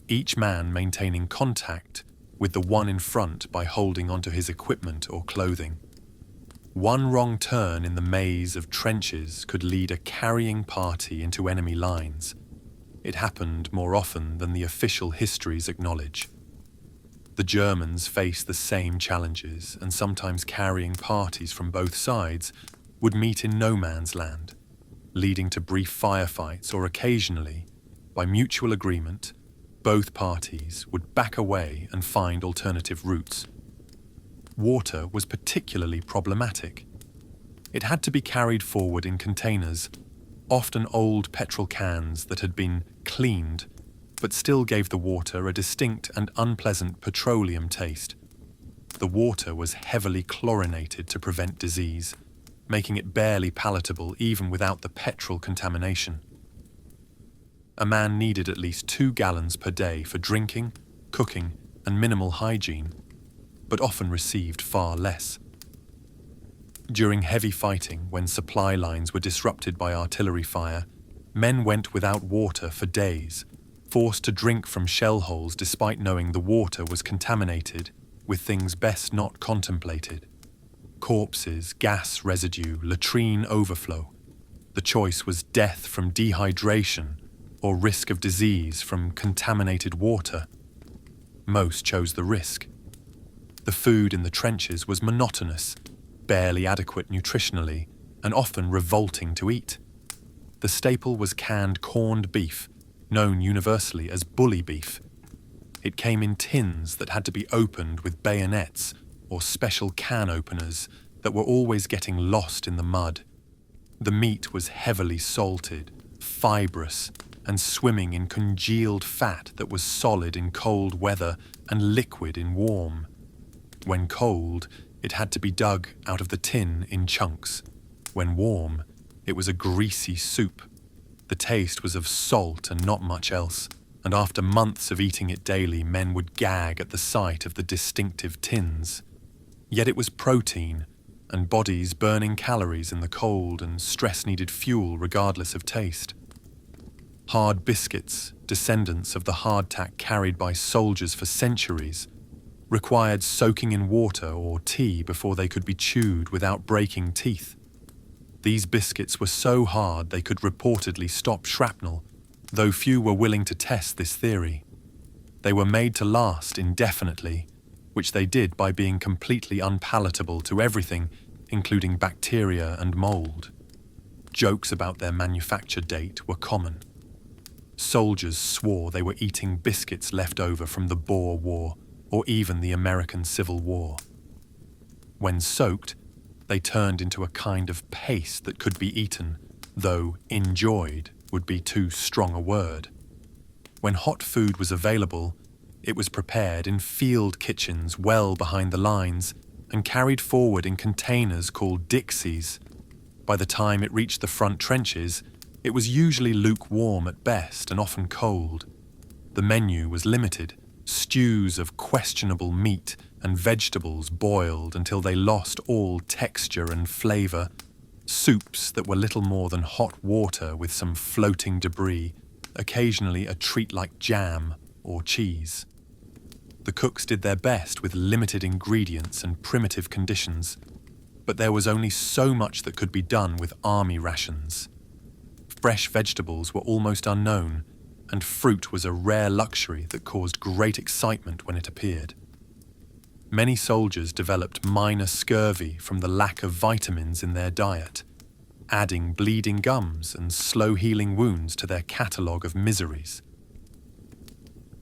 each man maintaining contact with the one in front by holding onto his equipment or clothing. One wrong turn in the maze of trenches could lead a carrying party into enemy lines. It happened more often than the official histories acknowledge. The Germans faced the same challenges, and sometimes carrying parties from both sides would meet in no man's land, leading to brief firefights, or occasionally, by mutual agreement, both parties would back away and find alternative routes. Water was particularly problematic. It had to be carried forward in containers, often old petrol cans that had been cleaned, but still gave the water a distinct and unpleasant petroleum taste. The water was heavily chlorinated to prevent disease, making it barely palatable even without the petrol contamination. A man needed at least 2 gallons per day for drinking, cooking, and minimal hygiene, but often received far less. During heavy fighting, when supply lines were disrupted by artillery fire, men went without water for days, forced to drink from shell holes despite knowing the water was contaminated with things best not contemplated. Corpses, gas residue, latrine overflow. The choice was death from dehydration or risk of disease from contaminated water. Most chose the risk. The food in the trenches was monotonous, barely adequate nutritionally, and often revolting to eat. The staple was canned corned beef, known universally as bully beef. It came in tins that had to be opened with bayonets or special can openers that were always getting lost in the mud. The meat was heavily salted, fibrous, and swimming in congealed fat that was solid in cold weather and liquid in warm. When cold, it had to be dug out of the tin in chunks. When warm, it was a greasy soup. The taste was of salt and not much else, and after months of eating it daily, men would gag at the sight of the distinctive tins. Yet it was protein, and bodies burning calories in the cold and stress-needed fuel regardless of taste. Hard biscuits, descendants of the hardtack carried by soldiers for centuries, required soaking in water or tea before they could be chewed without breaking teeth. These biscuits were so hard they could reportedly stop shrapnel, though few were willing to test this theory. They were made to last indefinitely, which they did by being completely unpalatable to everything, including bacteria and mold. Jokes about their manufacture date were common. Soldiers swore they were eating biscuits left over from the Boer War or even the American Civil War. When soaked, they turned into a kind of paste that could be eaten, though enjoyed would be too strong a word. When hot food was available, It was prepared in field kitchens well behind the lines and carried forward in containers called dixies. By the time it reached the front trenches, it was usually lukewarm at best and often cold. The menu was limited: stews of questionable meat and vegetables boiled until they lost all texture and flavour, soups that were little more than hot water with some floating debris, occasionally a treat like jam or cheese. The cooks did their best with limited ingredients and primitive conditions, but there was only so much that could be done with army rations. Fresh vegetables were almost unknown, and fruit was a rare luxury that caused great excitement when it appeared. Many soldiers developed minor scurvy from the lack of vitamins in their diet, adding bleeding gums and slow-healing wounds to their catalogue of miseries.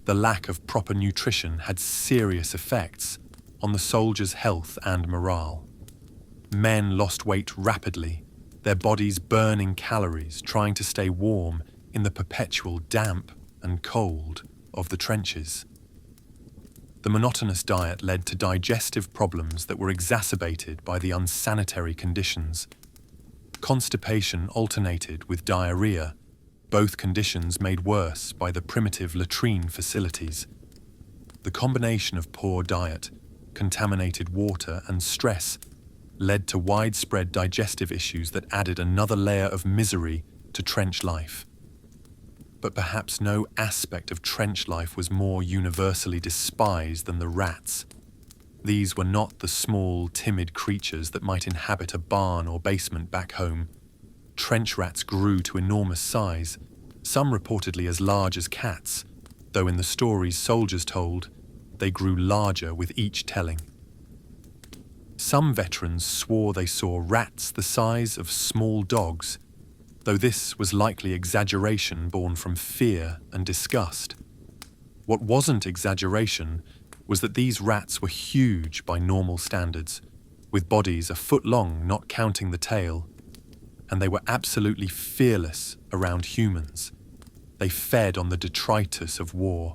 The lack of proper nutrition had serious effects on the soldiers' health and morale. Men lost weight rapidly, their bodies burning calories trying to stay warm in the perpetual damp and cold of the trenches. The monotonous diet led to digestive problems that were exacerbated by the unsanitary conditions. Constipation alternated with diarrhea, both conditions made worse by the primitive latrine facilities. The combination of poor diet, contaminated water, and stress led to widespread digestive issues that added another layer of misery to trench life. But perhaps no aspect of trench life was more universally despised than the rats. These were not the small, timid creatures that might inhabit a barn or basement back home. Trench rats grew to enormous size, some reportedly as large as cats, though in the stories soldiers told, they grew larger with each telling. Some veterans swore they saw rats the size of small dogs, though this was likely exaggeration born from fear and disgust. What wasn't exaggeration was that these rats were huge by normal standards, with bodies a foot long not counting the tail, and they were absolutely fearless around humans. They fed on the detritus of war,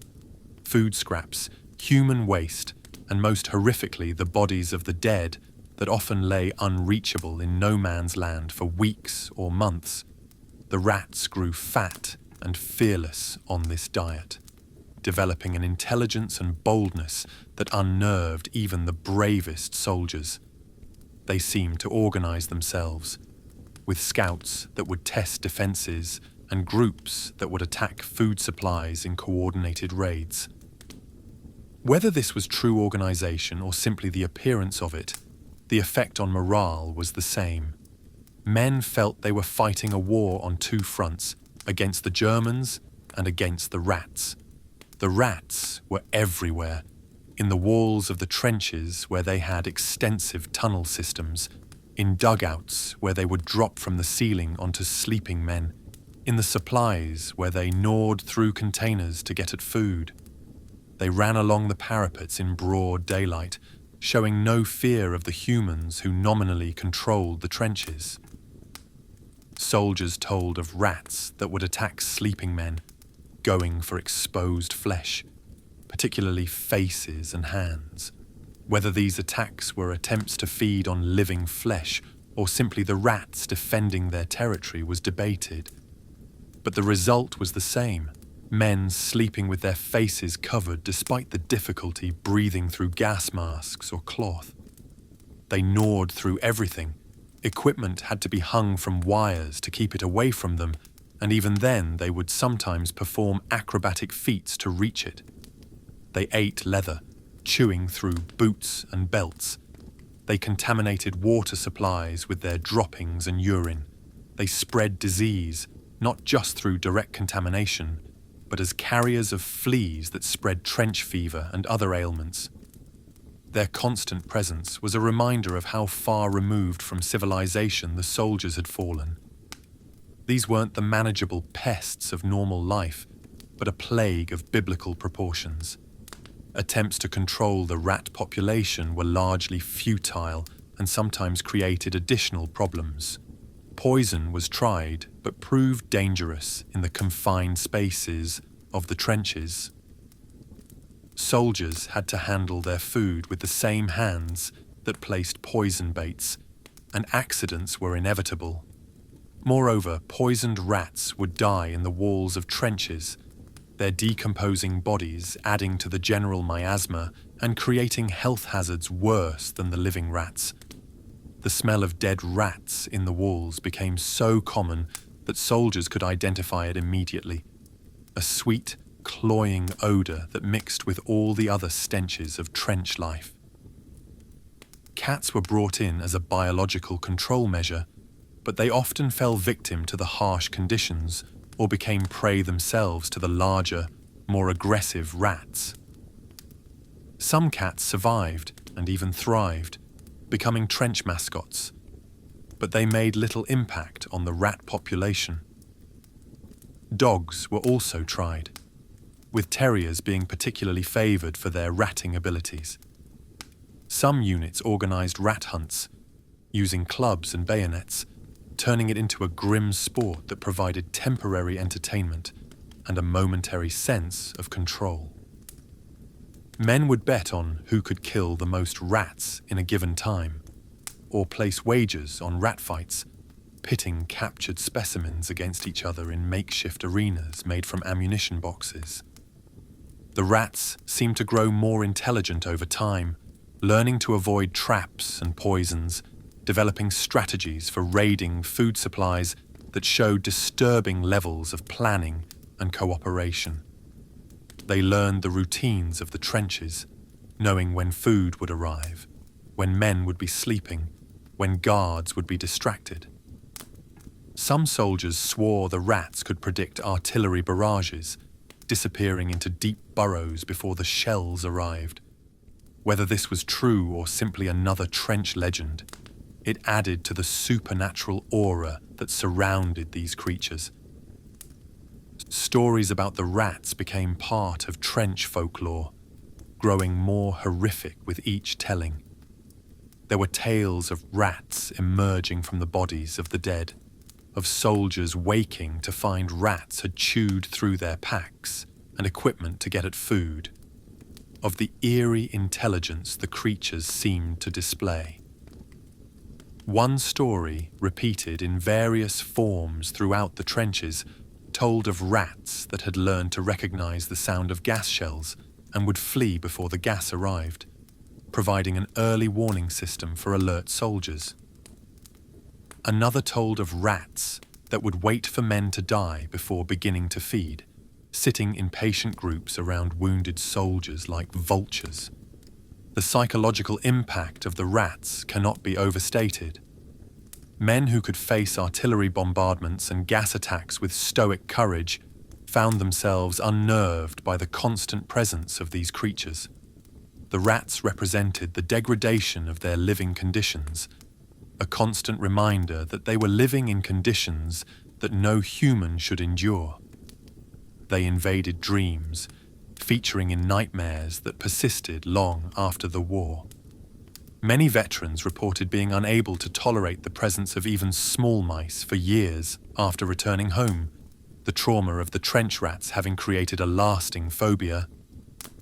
food scraps, human waste, and most horrifically the bodies of the dead that often lay unreachable in no man's land for weeks or months. The rats grew fat and fearless on this diet, developing an intelligence and boldness that unnerved even the bravest soldiers. They seemed to organize themselves, with scouts that would test defenses and groups that would attack food supplies in coordinated raids. Whether this was true organization or simply the appearance of it, the effect on morale was the same. Men felt they were fighting a war on two fronts, against the Germans and against the rats. The rats were everywhere, in the walls of the trenches where they had extensive tunnel systems, in dugouts where they would drop from the ceiling onto sleeping men, in the supplies where they gnawed through containers to get at food. They ran along the parapets in broad daylight, showing no fear of the humans who nominally controlled the trenches. Soldiers told of rats that would attack sleeping men, going for exposed flesh, particularly faces and hands. Whether these attacks were attempts to feed on living flesh or simply the rats defending their territory was debated. But the result was the same: men sleeping with their faces covered despite the difficulty breathing through gas masks or cloth. They gnawed through everything. Equipment had to be hung from wires to keep it away from them, and even then they would sometimes perform acrobatic feats to reach it. They ate leather, chewing through boots and belts. They contaminated water supplies with their droppings and urine. They spread disease, not just through direct contamination, but as carriers of fleas that spread trench fever and other ailments. Their constant presence was a reminder of how far removed from civilization the soldiers had fallen. These weren't the manageable pests of normal life, but a plague of biblical proportions. Attempts to control the rat population were largely futile and sometimes created additional problems. Poison was tried, but proved dangerous in the confined spaces of the trenches. Soldiers had to handle their food with the same hands that placed poison baits, and accidents were inevitable. Moreover, poisoned rats would die in the walls of trenches, their decomposing bodies adding to the general miasma and creating health hazards worse than the living rats. The smell of dead rats in the walls became so common that soldiers could identify it immediately. A sweet, cloying odour that mixed with all the other stenches of trench life. Cats were brought in as a biological control measure, but they often fell victim to the harsh conditions or became prey themselves to the larger, more aggressive rats. Some cats survived and even thrived, becoming trench mascots, but they made little impact on the rat population. Dogs were also tried, with terriers being particularly favoured for their ratting abilities. Some units organised rat hunts, using clubs and bayonets, turning it into a grim sport that provided temporary entertainment and a momentary sense of control. Men would bet on who could kill the most rats in a given time, or place wagers on rat fights, pitting captured specimens against each other in makeshift arenas made from ammunition boxes. The rats seemed to grow more intelligent over time, learning to avoid traps and poisons, developing strategies for raiding food supplies that showed disturbing levels of planning and cooperation. They learned the routines of the trenches, knowing when food would arrive, when men would be sleeping, when guards would be distracted. Some soldiers swore the rats could predict artillery barrages, disappearing into deep burrows before the shells arrived. Whether this was true or simply another trench legend, it added to the supernatural aura that surrounded these creatures. Stories about the rats became part of trench folklore, growing more horrific with each telling. There were tales of rats emerging from the bodies of the dead, of soldiers waking to find rats had chewed through their packs and equipment to get at food, of the eerie intelligence the creatures seemed to display. One story, repeated in various forms throughout the trenches, told of rats that had learned to recognize the sound of gas shells and would flee before the gas arrived, providing an early warning system for alert soldiers. Another told of rats that would wait for men to die before beginning to feed, sitting in patient groups around wounded soldiers like vultures. The psychological impact of the rats cannot be overstated. Men who could face artillery bombardments and gas attacks with stoic courage found themselves unnerved by the constant presence of these creatures. The rats represented the degradation of their living conditions, a constant reminder that they were living in conditions that no human should endure. They invaded dreams, featuring in nightmares that persisted long after the war. Many veterans reported being unable to tolerate the presence of even small mice for years after returning home, the trauma of the trench rats having created a lasting phobia.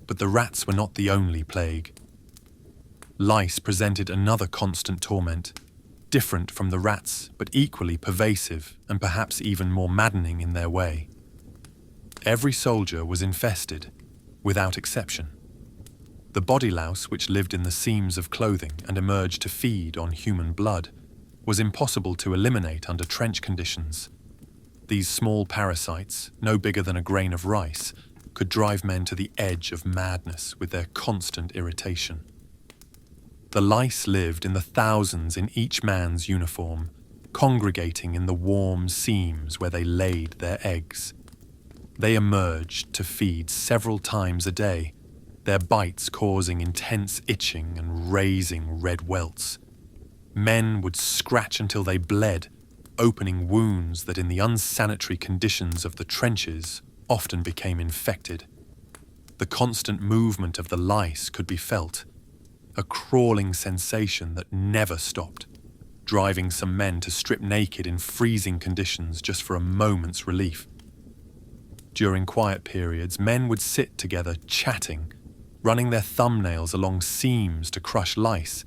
But the rats were not the only plague. Lice presented another constant torment, different from the rats but equally pervasive and perhaps even more maddening in their way. Every soldier was infested, without exception. The body louse, which lived in the seams of clothing and emerged to feed on human blood, was impossible to eliminate under trench conditions. These small parasites, no bigger than a grain of rice, could drive men to the edge of madness with their constant irritation. The lice lived in the thousands in each man's uniform, congregating in the warm seams where they laid their eggs. They emerged to feed several times a day, their bites causing intense itching and raising red welts. Men would scratch until they bled, opening wounds that in the unsanitary conditions of the trenches often became infected. The constant movement of the lice could be felt, a crawling sensation that never stopped, driving some men to strip naked in freezing conditions just for a moment's relief. During quiet periods, men would sit together chatting, running their thumbnails along seams to crush lice,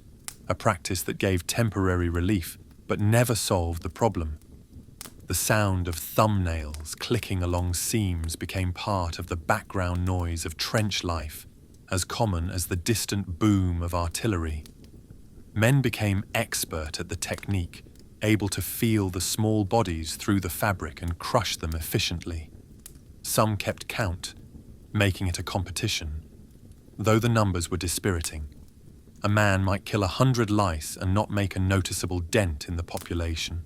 a practice that gave temporary relief but never solved the problem. The sound of thumbnails clicking along seams became part of the background noise of trench life, as common as the distant boom of artillery. Men became expert at the technique, able to feel the small bodies through the fabric and crush them efficiently. Some kept count, making it a competition, though the numbers were dispiriting. A man might kill 100 lice and not make a noticeable dent in the population.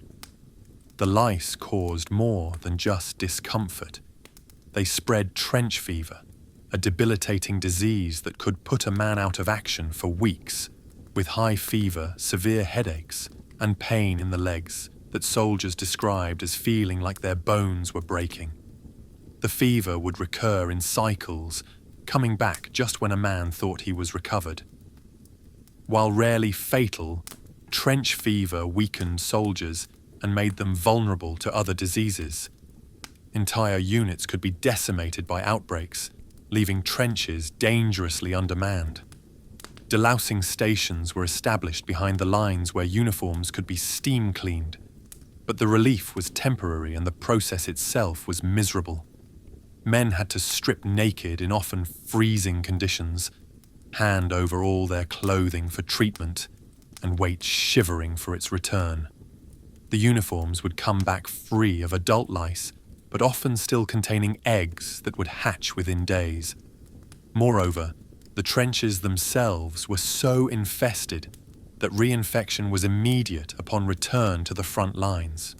The lice caused more than just discomfort. They spread trench fever, a debilitating disease that could put a man out of action for weeks, with high fever, severe headaches, and pain in the legs that soldiers described as feeling like their bones were breaking. The fever would recur in cycles, coming back just when a man thought he was recovered. While rarely fatal, trench fever weakened soldiers and made them vulnerable to other diseases. Entire units could be decimated by outbreaks, leaving trenches dangerously undermanned. Delousing stations were established behind the lines where uniforms could be steam cleaned, but the relief was temporary and the process itself was miserable. Men had to strip naked in often freezing conditions, hand over all their clothing for treatment, and wait shivering for its return. The uniforms would come back free of adult lice, but often still containing eggs that would hatch within days. Moreover, the trenches themselves were so infested that reinfection was immediate upon return to the front lines.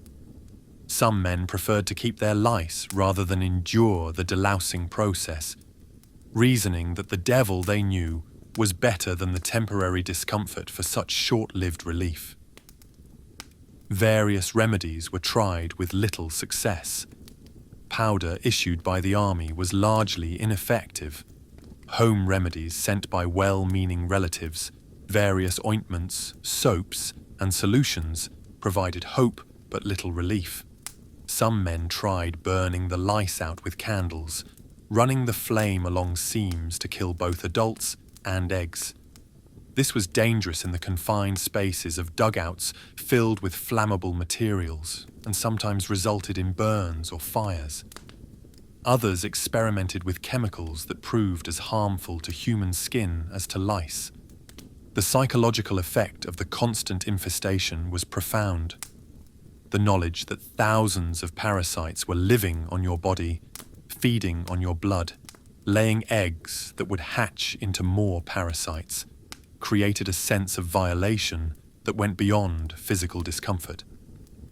Some men preferred to keep their lice rather than endure the delousing process, reasoning that the devil they knew was better than the temporary discomfort for such short-lived relief. Various remedies were tried with little success. Powder issued by the army was largely ineffective. Home remedies sent by well-meaning relatives, various ointments, soaps, and solutions provided hope but little relief. Some men tried burning the lice out with candles, running the flame along seams to kill both adults and eggs. This was dangerous in the confined spaces of dugouts filled with flammable materials and sometimes resulted in burns or fires. Others experimented with chemicals that proved as harmful to human skin as to lice. The psychological effect of the constant infestation was profound. The knowledge that thousands of parasites were living on your body, feeding on your blood, laying eggs that would hatch into more parasites, created a sense of violation that went beyond physical discomfort.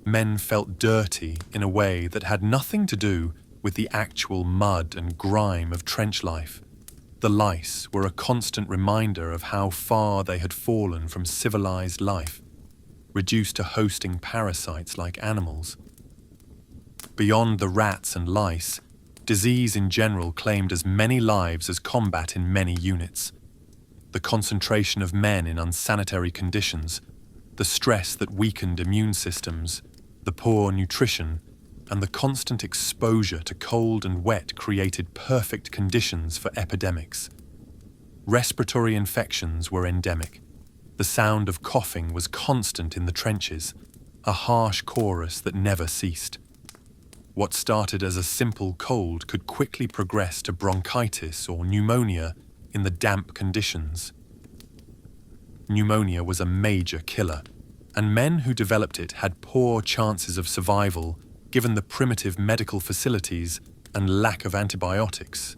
Men felt dirty in a way that had nothing to do with the actual mud and grime of trench life. The lice were a constant reminder of how far they had fallen from civilized life, reduced to hosting parasites like animals. Beyond the rats and lice, disease in general claimed as many lives as combat in many units. The concentration of men in unsanitary conditions, the stress that weakened immune systems, the poor nutrition, and the constant exposure to cold and wet created perfect conditions for epidemics. Respiratory infections were endemic. The sound of coughing was constant in the trenches, a harsh chorus that never ceased. What started as a simple cold could quickly progress to bronchitis or pneumonia in the damp conditions. Pneumonia was a major killer, and men who developed it had poor chances of survival given the primitive medical facilities and lack of antibiotics.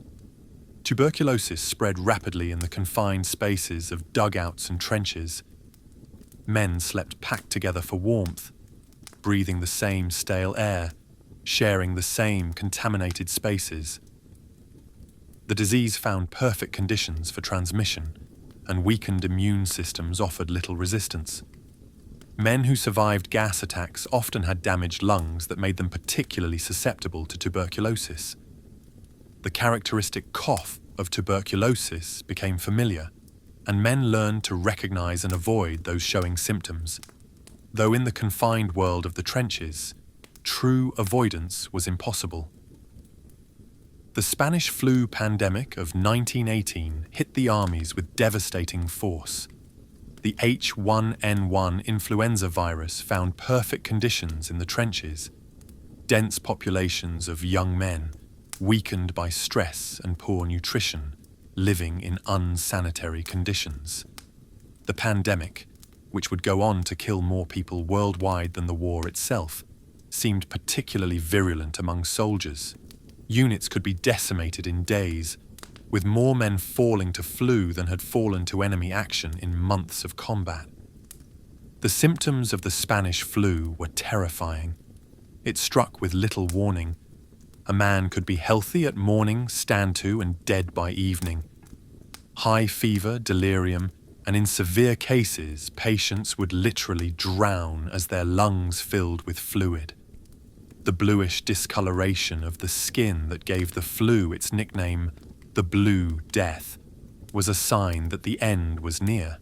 Tuberculosis spread rapidly in the confined spaces of dugouts and trenches. Men slept packed together for warmth, breathing the same stale air, sharing the same contaminated spaces. The disease found perfect conditions for transmission, and weakened immune systems offered little resistance. Men who survived gas attacks often had damaged lungs that made them particularly susceptible to tuberculosis. The characteristic cough of tuberculosis became familiar, and men learned to recognize and avoid those showing symptoms. Though in the confined world of the trenches, true avoidance was impossible. The Spanish flu pandemic of 1918 hit the armies with devastating force. The H1N1 influenza virus found perfect conditions in the trenches. Dense populations of young men, weakened by stress and poor nutrition, living in unsanitary conditions. The pandemic, which would go on to kill more people worldwide than the war itself, seemed particularly virulent among soldiers. Units could be decimated in days, with more men falling to flu than had fallen to enemy action in months of combat. The symptoms of the Spanish flu were terrifying. It struck with little warning. A man could be healthy at morning, stand to, and dead by evening. High fever, delirium, and in severe cases, patients would literally drown as their lungs filled with fluid. The bluish discoloration of the skin that gave the flu its nickname, the Blue Death, was a sign that the end was near.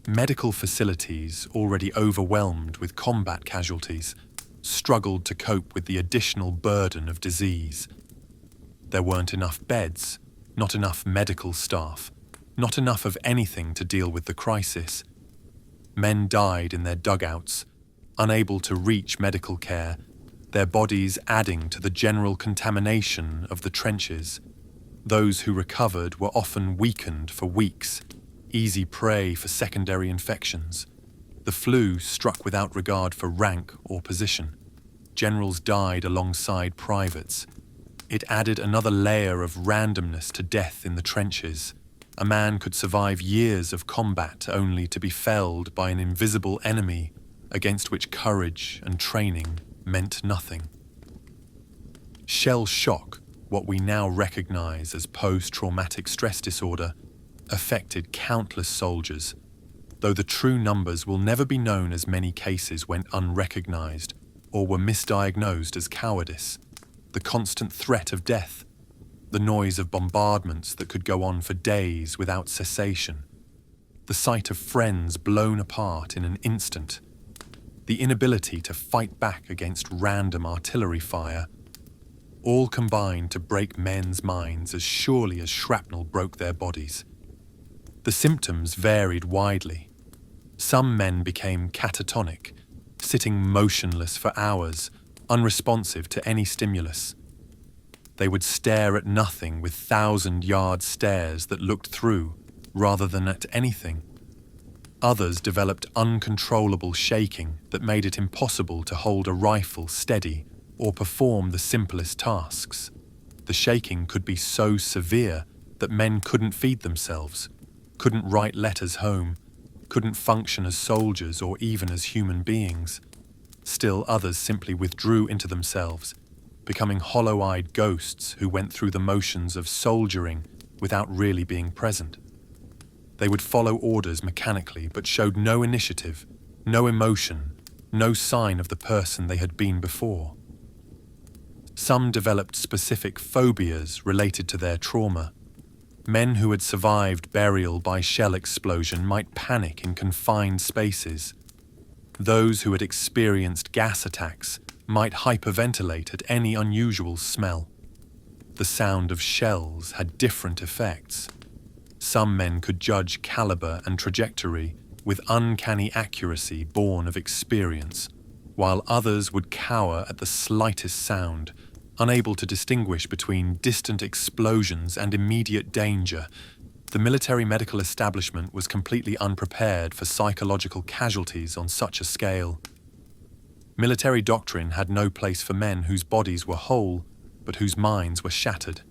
Medical facilities, already overwhelmed with combat casualties, struggled to cope with the additional burden of disease. There weren't enough beds, not enough medical staff, not enough of anything to deal with the crisis. Men died in their dugouts, unable to reach medical care, their bodies adding to the general contamination of the trenches. Those who recovered were often weakened for weeks, easy prey for secondary infections. The flu struck without regard for rank or position. Generals died alongside privates. It added another layer of randomness to death in the trenches. A man could survive years of combat only to be felled by an invisible enemy against which courage and training meant nothing. Shellshock, what we now recognize as post-traumatic stress disorder, affected countless soldiers, though the true numbers will never be known as many cases went unrecognized or were misdiagnosed as cowardice. The constant threat of death, the noise of bombardments that could go on for days without cessation, the sight of friends blown apart in an instant, the inability to fight back against random artillery fire, all combined to break men's minds as surely as shrapnel broke their bodies. The symptoms varied widely. Some men became catatonic, sitting motionless for hours, unresponsive to any stimulus. They would stare at nothing with 1,000-yard stares that looked through rather than at anything. Others developed uncontrollable shaking that made it impossible to hold a rifle steady or perform the simplest tasks. The shaking could be so severe that men couldn't feed themselves, couldn't write letters home, couldn't function as soldiers or even as human beings. Still others simply withdrew into themselves, becoming hollow-eyed ghosts who went through the motions of soldiering without really being present. They would follow orders mechanically but showed no initiative, no emotion, no sign of the person they had been before. Some developed specific phobias related to their trauma. Men who had survived burial by shell explosion might panic in confined spaces. Those who had experienced gas attacks might hyperventilate at any unusual smell. The sound of shells had different effects. Some men could judge caliber and trajectory with uncanny accuracy born of experience, while others would cower at the slightest sound, unable to distinguish between distant explosions and immediate danger. The military medical establishment was completely unprepared for psychological casualties on such a scale. Military doctrine had no place for men whose bodies were whole, but whose minds were shattered.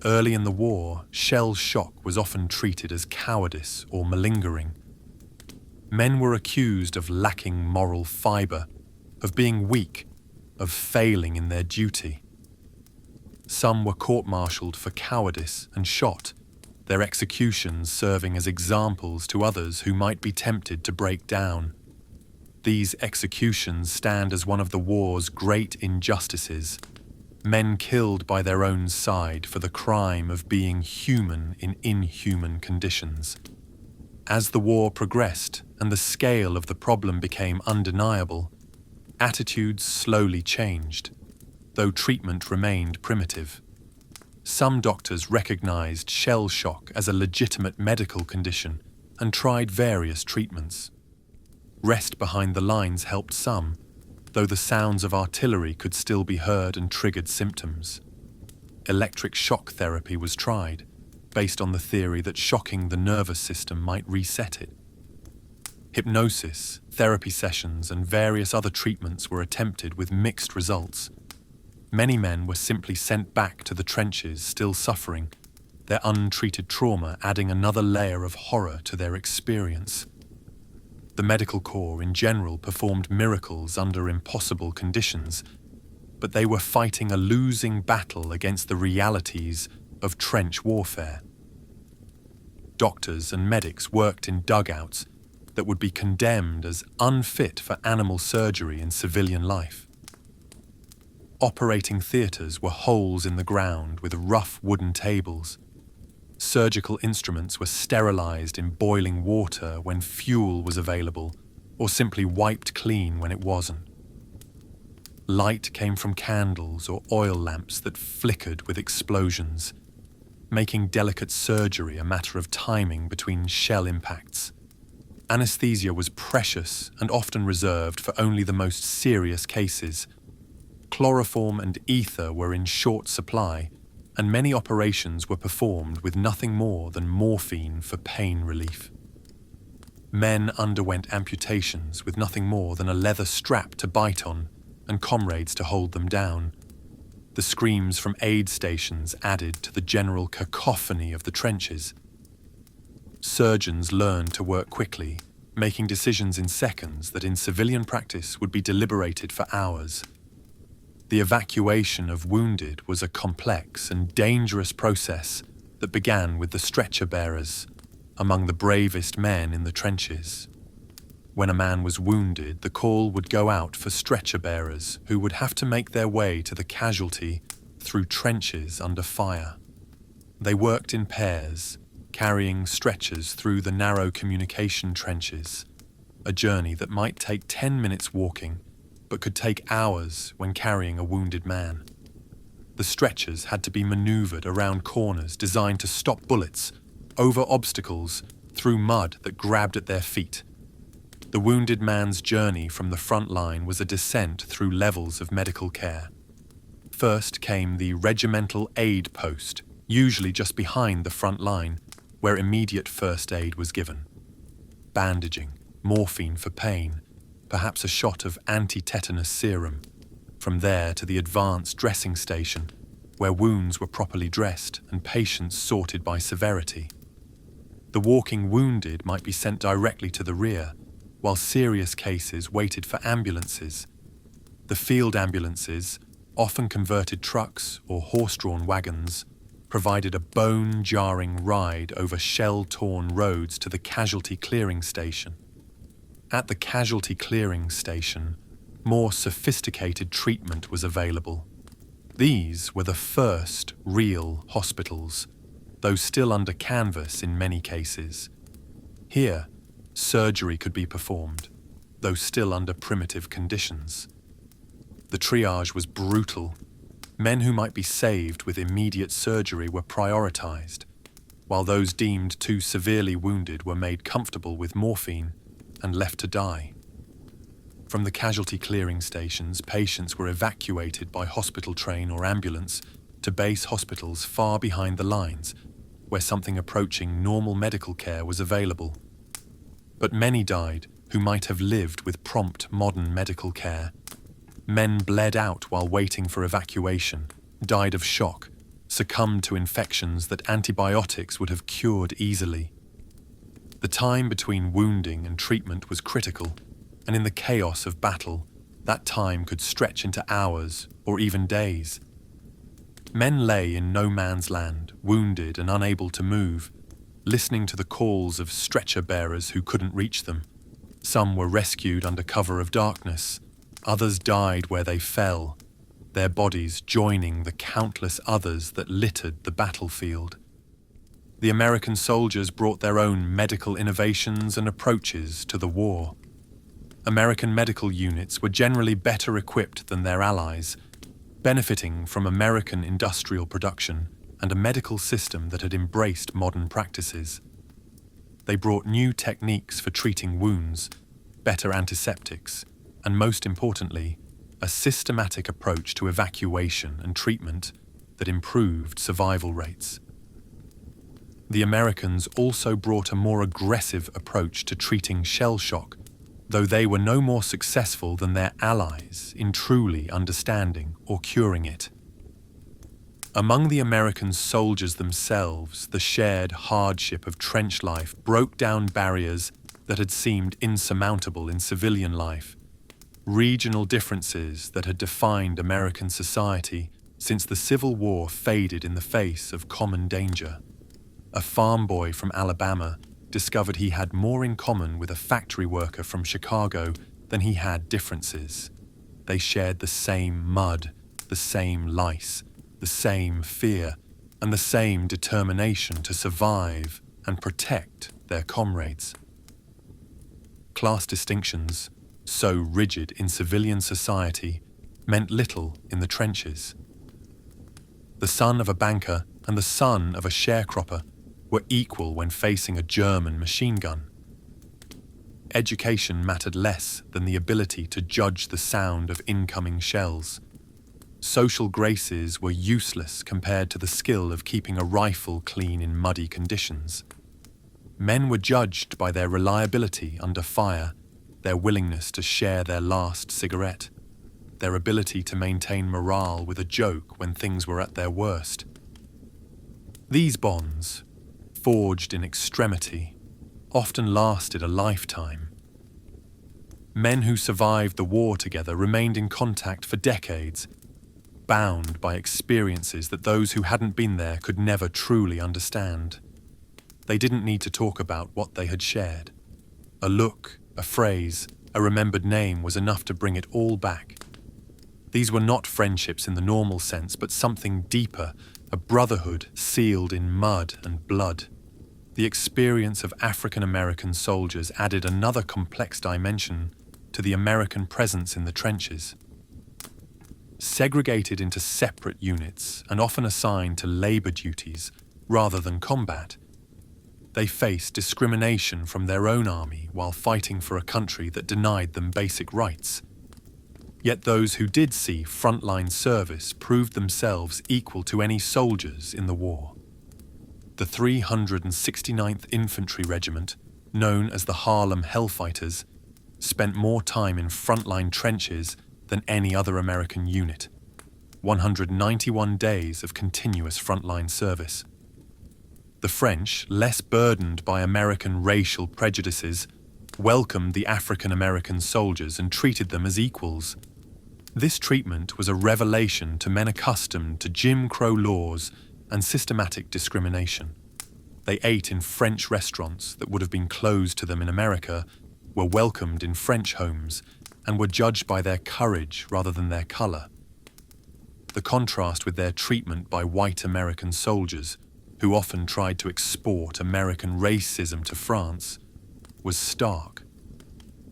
Early in the war, shell shock was often treated as cowardice or malingering. Men were accused of lacking moral fiber, of being weak, of failing in their duty. Some were court-martialed for cowardice and shot, their executions serving as examples to others who might be tempted to break down. These executions stand as one of the war's great injustices. Men killed by their own side for the crime of being human in inhuman conditions. As the war progressed and the scale of the problem became undeniable, attitudes slowly changed. though treatment remained primitive. Some doctors recognized shellshock as a legitimate medical condition and tried various treatments. Rest behind the lines helped some, though the sounds of artillery could still be heard and triggered symptoms. Electric shock therapy was tried, based on the theory that shocking the nervous system might reset it. Hypnosis, therapy sessions, and various other treatments were attempted with mixed results. Many men were simply sent back to the trenches still suffering, their untreated trauma adding another layer of horror to their experience. The medical corps in general performed miracles under impossible conditions, but they were fighting a losing battle against the realities of trench warfare. Doctors and medics worked in dugouts that would be condemned as unfit for animal surgery in civilian life. Operating theatres were holes in the ground with rough wooden tables. Surgical instruments were sterilized in boiling water when fuel was available, or simply wiped clean when it wasn't. Light came from candles or oil lamps that flickered with explosions, making delicate surgery a matter of timing between shell impacts. Anesthesia was precious and often reserved for only the most serious cases. Chloroform and ether were in short supply, and many operations were performed with nothing more than morphine for pain relief. Men underwent amputations with nothing more than a leather strap to bite on and comrades to hold them down. The screams from aid stations added to the general cacophony of the trenches. Surgeons learned to work quickly, making decisions in seconds that in civilian practice would be deliberated for hours. The evacuation of wounded was a complex and dangerous process that began with the stretcher bearers, among the bravest men in the trenches. When a man was wounded, the call would go out for stretcher bearers who would have to make their way to the casualty through trenches under fire. They worked in pairs, carrying stretchers through the narrow communication trenches, a journey that might take 10 minutes walking, but could take hours when carrying a wounded man. The stretchers had to be maneuvered around corners designed to stop bullets, over obstacles, through mud that grabbed at their feet. The wounded man's journey from the front line was a descent through levels of medical care. First came the regimental aid post, usually just behind the front line, where immediate first aid was given. Bandaging, morphine for pain, perhaps a shot of anti-tetanus serum. From there to the advanced dressing station, where wounds were properly dressed and patients sorted by severity. The walking wounded might be sent directly to the rear, while serious cases waited for ambulances. The field ambulances, often converted trucks or horse-drawn wagons, provided a bone-jarring ride over shell-torn roads to the casualty clearing station. At the casualty clearing station, more sophisticated treatment was available. These were the first real hospitals, though still under canvas in many cases. Here, surgery could be performed, though still under primitive conditions. The triage was brutal. Men who might be saved with immediate surgery were prioritized, while those deemed too severely wounded were made comfortable with morphine and left to die. From the casualty clearing stations, patients were evacuated by hospital train or ambulance to base hospitals far behind the lines, where something approaching normal medical care was available. But many died who might have lived with prompt modern medical care. Men bled out while waiting for evacuation, died of shock, succumbed to infections that antibiotics would have cured easily. The time between wounding and treatment was critical, and in the chaos of battle, that time could stretch into hours or even days. Men lay in no man's land, wounded and unable to move, listening to the calls of stretcher bearers who couldn't reach them. Some were rescued under cover of darkness, others died where they fell, their bodies joining the countless others that littered the battlefield. The American soldiers brought their own medical innovations and approaches to the war. American medical units were generally better equipped than their allies, benefiting from American industrial production and a medical system that had embraced modern practices. They brought new techniques for treating wounds, better antiseptics, and most importantly, a systematic approach to evacuation and treatment that improved survival rates. The Americans also brought a more aggressive approach to treating shellshock, though they were no more successful than their allies in truly understanding or curing it. Among the American soldiers themselves, the shared hardship of trench life broke down barriers that had seemed insurmountable in civilian life, regional differences that had defined American society since the Civil War faded in the face of common danger. A farm boy from Alabama discovered he had more in common with a factory worker from Chicago than he had differences. They shared the same mud, the same lice, the same fear, and the same determination to survive and protect their comrades. Class distinctions, so rigid in civilian society, meant little in the trenches. The son of a banker and the son of a sharecropper were equal when facing a German machine gun. Education mattered less than the ability to judge the sound of incoming shells. Social graces were useless compared to the skill of keeping a rifle clean in muddy conditions. Men were judged by their reliability under fire, their willingness to share their last cigarette, their ability to maintain morale with a joke when things were at their worst. These bonds, forged in extremity, often lasted a lifetime. Men who survived the war together remained in contact for decades, bound by experiences that those who hadn't been there could never truly understand. They didn't need to talk about what they had shared. A look, a phrase, a remembered name was enough to bring it all back. These were not friendships in the normal sense, but something deeper, a brotherhood sealed in mud and blood. The experience of African American soldiers added another complex dimension to the American presence in the trenches. Segregated into separate units and often assigned to labor duties rather than combat, they faced discrimination from their own army while fighting for a country that denied them basic rights. Yet those who did see frontline service proved themselves equal to any soldiers in the war. The 369th Infantry Regiment, known as the Harlem Hellfighters, spent more time in frontline trenches than any other American unit. 191 days of continuous frontline service. The French, less burdened by American racial prejudices, welcomed the African American soldiers and treated them as equals. This treatment was a revelation to men accustomed to Jim Crow laws and systematic discrimination. They ate in French restaurants that would have been closed to them in America, were welcomed in French homes, and were judged by their courage rather than their color. The contrast with their treatment by white American soldiers, who often tried to export American racism to France, was stark.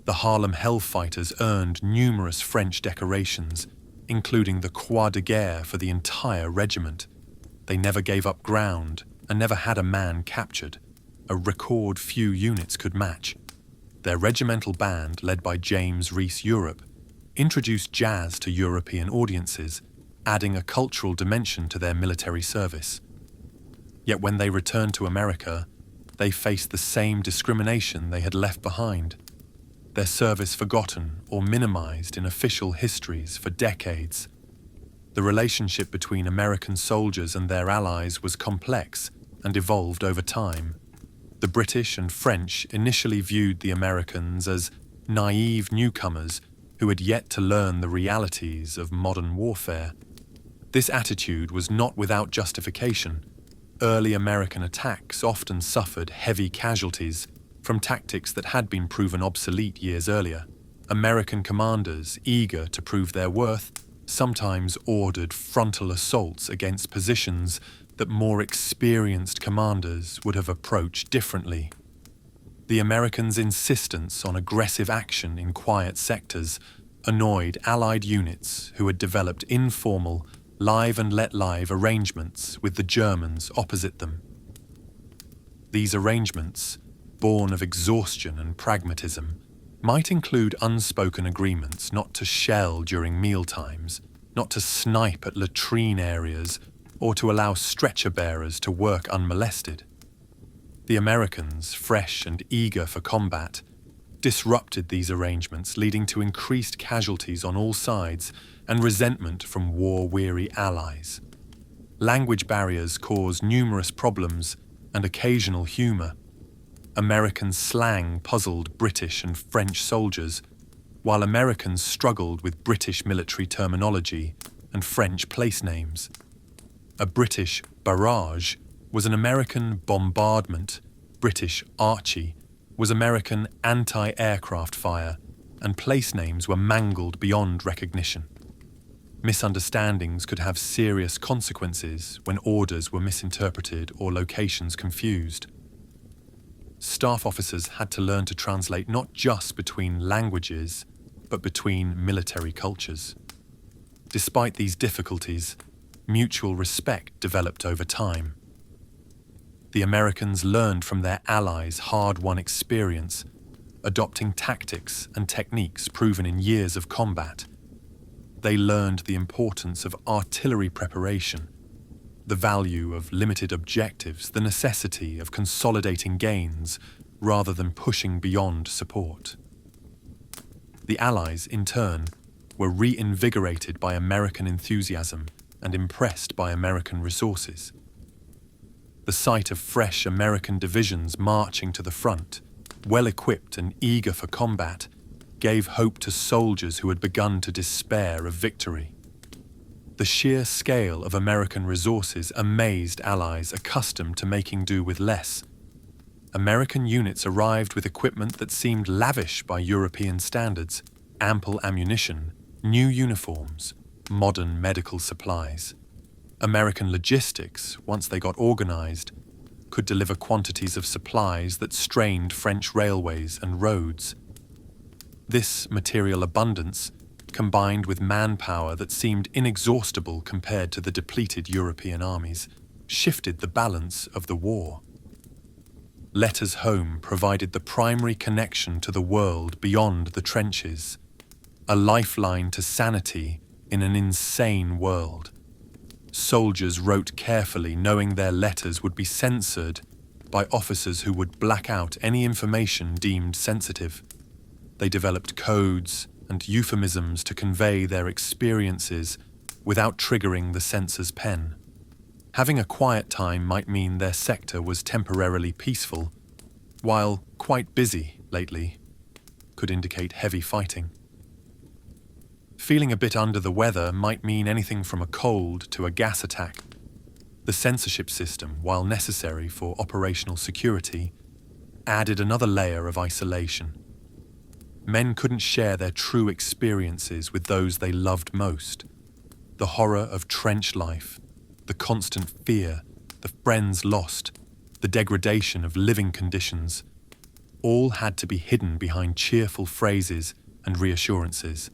The Harlem Hellfighters earned numerous French decorations, including the Croix de Guerre for the entire regiment. They never gave up ground and never had a man captured, a record few units could match. Their regimental band, led by James Reese Europe, introduced jazz to European audiences, adding a cultural dimension to their military service. Yet when they returned to America, they faced the same discrimination they had left behind, their service forgotten or minimized in official histories for decades. The relationship between American soldiers and their allies was complex and evolved over time. The British and French initially viewed the Americans as naive newcomers who had yet to learn the realities of modern warfare. This attitude was not without justification. Early American attacks often suffered heavy casualties from tactics that had been proven obsolete years earlier. American commanders, eager to prove their worth, sometimes ordered frontal assaults against positions that more experienced commanders would have approached differently. The Americans' insistence on aggressive action in quiet sectors annoyed Allied units who had developed informal, live-and-let-live arrangements with the Germans opposite them. These arrangements, born of exhaustion and pragmatism, might include unspoken agreements not to shell during mealtimes, not to snipe at latrine areas, or to allow stretcher-bearers to work unmolested. The Americans, fresh and eager for combat, disrupted these arrangements, leading to increased casualties on all sides and resentment from war-weary allies. Language barriers caused numerous problems and occasional humor. American slang puzzled British and French soldiers, while Americans struggled with British military terminology and French place names. A British barrage was an American bombardment, British Archie was American anti-aircraft fire, and place names were mangled beyond recognition. Misunderstandings could have serious consequences when orders were misinterpreted or locations confused. Staff officers had to learn to translate not just between languages, but between military cultures. Despite these difficulties, mutual respect developed over time. The Americans learned from their allies' hard-won experience, adopting tactics and techniques proven in years of combat. They learned the importance of artillery preparation, the value of limited objectives, the necessity of consolidating gains rather than pushing beyond support. The Allies, in turn, were reinvigorated by American enthusiasm and impressed by American resources. The sight of fresh American divisions marching to the front, well-equipped and eager for combat, gave hope to soldiers who had begun to despair of victory. The sheer scale of American resources amazed allies accustomed to making do with less. American units arrived with equipment that seemed lavish by European standards, ample ammunition, new uniforms, modern medical supplies. American logistics, once they got organized, could deliver quantities of supplies that strained French railways and roads. This material abundance, combined with manpower that seemed inexhaustible compared to the depleted European armies, shifted the balance of the war. Letters home provided the primary connection to the world beyond the trenches, a lifeline to sanity in an insane world. Soldiers wrote carefully, knowing their letters would be censored by officers who would black out any information deemed sensitive. They developed codes and euphemisms to convey their experiences without triggering the censor's pen. Having a quiet time might mean their sector was temporarily peaceful, while quite busy lately could indicate heavy fighting. Feeling a bit under the weather might mean anything from a cold to a gas attack. The censorship system, while necessary for operational security, added another layer of isolation. Men couldn't share their true experiences with those they loved most. The horror of trench life, the constant fear, the friends lost, the degradation of living conditions, all had to be hidden behind cheerful phrases and reassurances.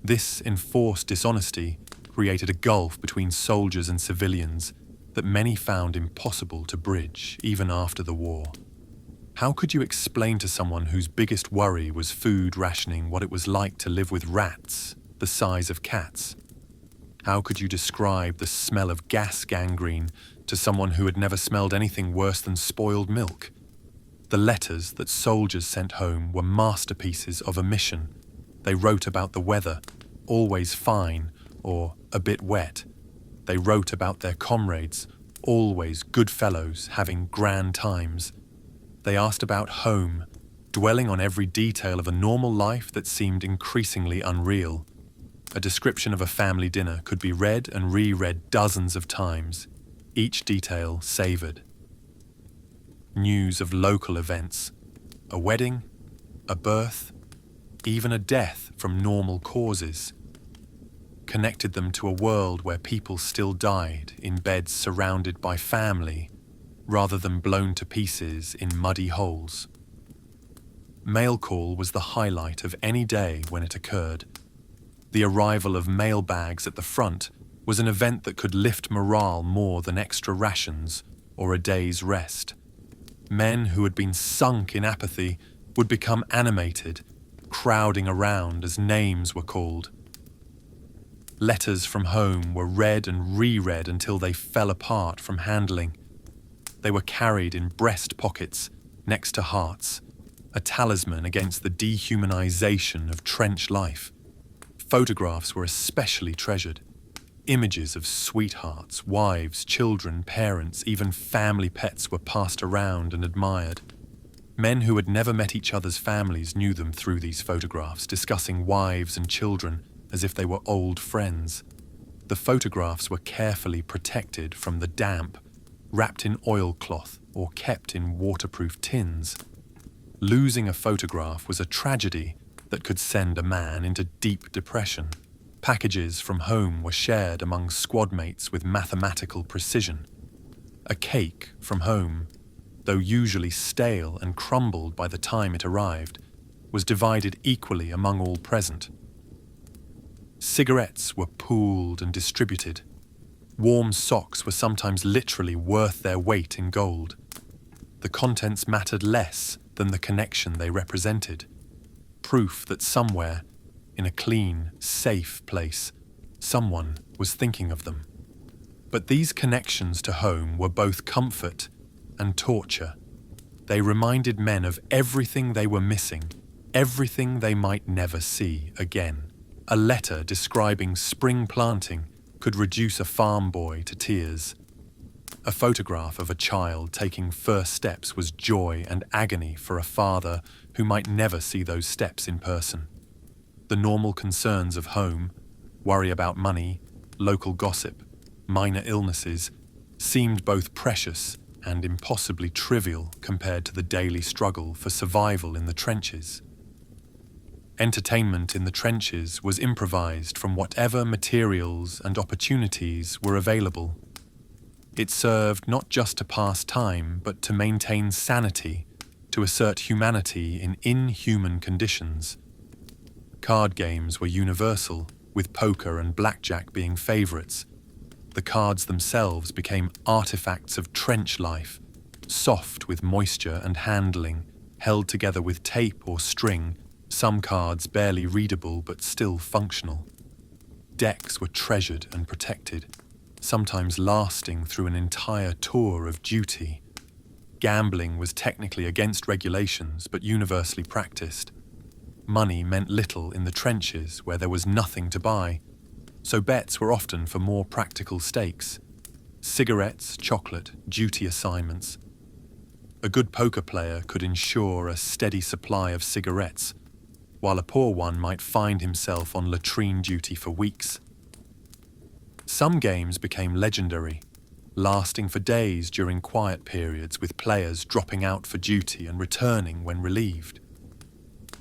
This enforced dishonesty created a gulf between soldiers and civilians that many found impossible to bridge even after the war. How could you explain to someone whose biggest worry was food rationing what it was like to live with rats the size of cats? How could you describe the smell of gas gangrene to someone who had never smelled anything worse than spoiled milk? The letters that soldiers sent home were masterpieces of omission. They wrote about the weather, always fine or a bit wet. They wrote about their comrades, always good fellows having grand times. They asked about home, dwelling on every detail of a normal life that seemed increasingly unreal. A description of a family dinner could be read and reread dozens of times, each detail savoured. News of local events, a wedding, a birth, even a death from normal causes, connected them to a world where people still died in beds surrounded by family, rather than blown to pieces in muddy holes. Mail call was the highlight of any day when it occurred. The arrival of mail bags at the front was an event that could lift morale more than extra rations or a day's rest. Men who had been sunk in apathy would become animated, crowding around as names were called. Letters from home were read and reread until they fell apart from handling. They were carried in breast pockets next to hearts, a talisman against the dehumanization of trench life. Photographs were especially treasured. Images of sweethearts, wives, children, parents, even family pets were passed around and admired. Men who had never met each other's families knew them through these photographs, discussing wives and children as if they were old friends. The photographs were carefully protected from the damp, wrapped in oilcloth or kept in waterproof tins. Losing a photograph was a tragedy that could send a man into deep depression. Packages from home were shared among squad mates with mathematical precision. A cake from home, though usually stale and crumbled by the time it arrived, was divided equally among all present. Cigarettes were pooled and distributed. Warm socks were sometimes literally worth their weight in gold. The contents mattered less than the connection they represented. Proof that somewhere, in a clean, safe place, someone was thinking of them. But these connections to home were both comfort and torture. They reminded men of everything they were missing, everything they might never see again. A letter describing spring planting could reduce a farm boy to tears. A photograph of a child taking first steps was joy and agony for a father who might never see those steps in person. The normal concerns of home, worry about money, local gossip, minor illnesses, seemed both precious and impossibly trivial compared to the daily struggle for survival in the trenches. Entertainment in the trenches was improvised from whatever materials and opportunities were available. It served not just to pass time, but to maintain sanity, to assert humanity in inhuman conditions. Card games were universal, with poker and blackjack being favourites. The cards themselves became artifacts of trench life, soft with moisture and handling, held together with tape or string, some cards barely readable but still functional. Decks were treasured and protected, sometimes lasting through an entire tour of duty. Gambling was technically against regulations but universally practiced. Money meant little in the trenches where there was nothing to buy, so bets were often for more practical stakes. Cigarettes, chocolate, duty assignments. A good poker player could ensure a steady supply of cigarettes, while a poor one might find himself on latrine duty for weeks. Some games became legendary, lasting for days during quiet periods with players dropping out for duty and returning when relieved.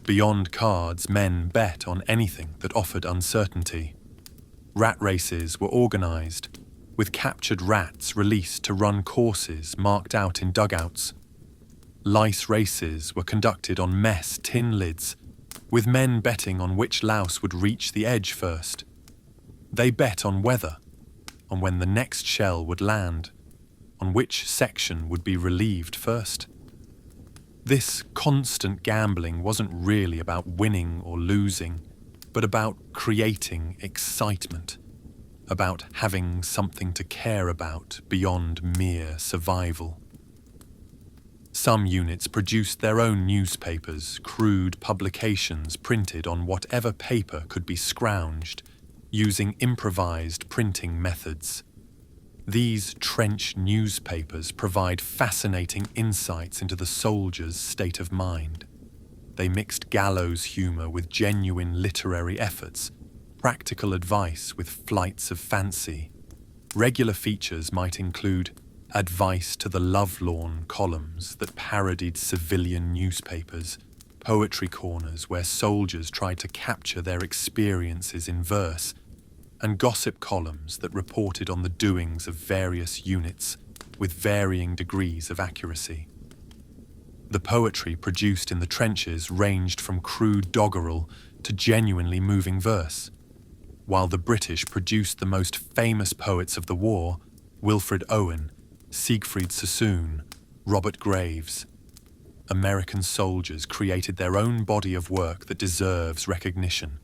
Beyond cards, men bet on anything that offered uncertainty. Rat races were organised, with captured rats released to run courses marked out in dugouts. Lice races were conducted on mess tin lids, with men betting on which louse would reach the edge first. They bet on weather, on when the next shell would land, on which section would be relieved first. This constant gambling wasn't really about winning or losing, but about creating excitement, about having something to care about beyond mere survival. Some units produced their own newspapers, crude publications printed on whatever paper could be scrounged, using improvised printing methods. These trench newspapers provide fascinating insights into the soldiers' state of mind. They mixed gallows humour with genuine literary efforts, practical advice with flights of fancy. Regular features might include advice to the lovelorn columns that parodied civilian newspapers, poetry corners where soldiers tried to capture their experiences in verse, and gossip columns that reported on the doings of various units with varying degrees of accuracy. The poetry produced in the trenches ranged from crude doggerel to genuinely moving verse. While the British produced the most famous poets of the war, Wilfred Owen, Siegfried Sassoon, Robert Graves, American soldiers created their own body of work that deserves recognition.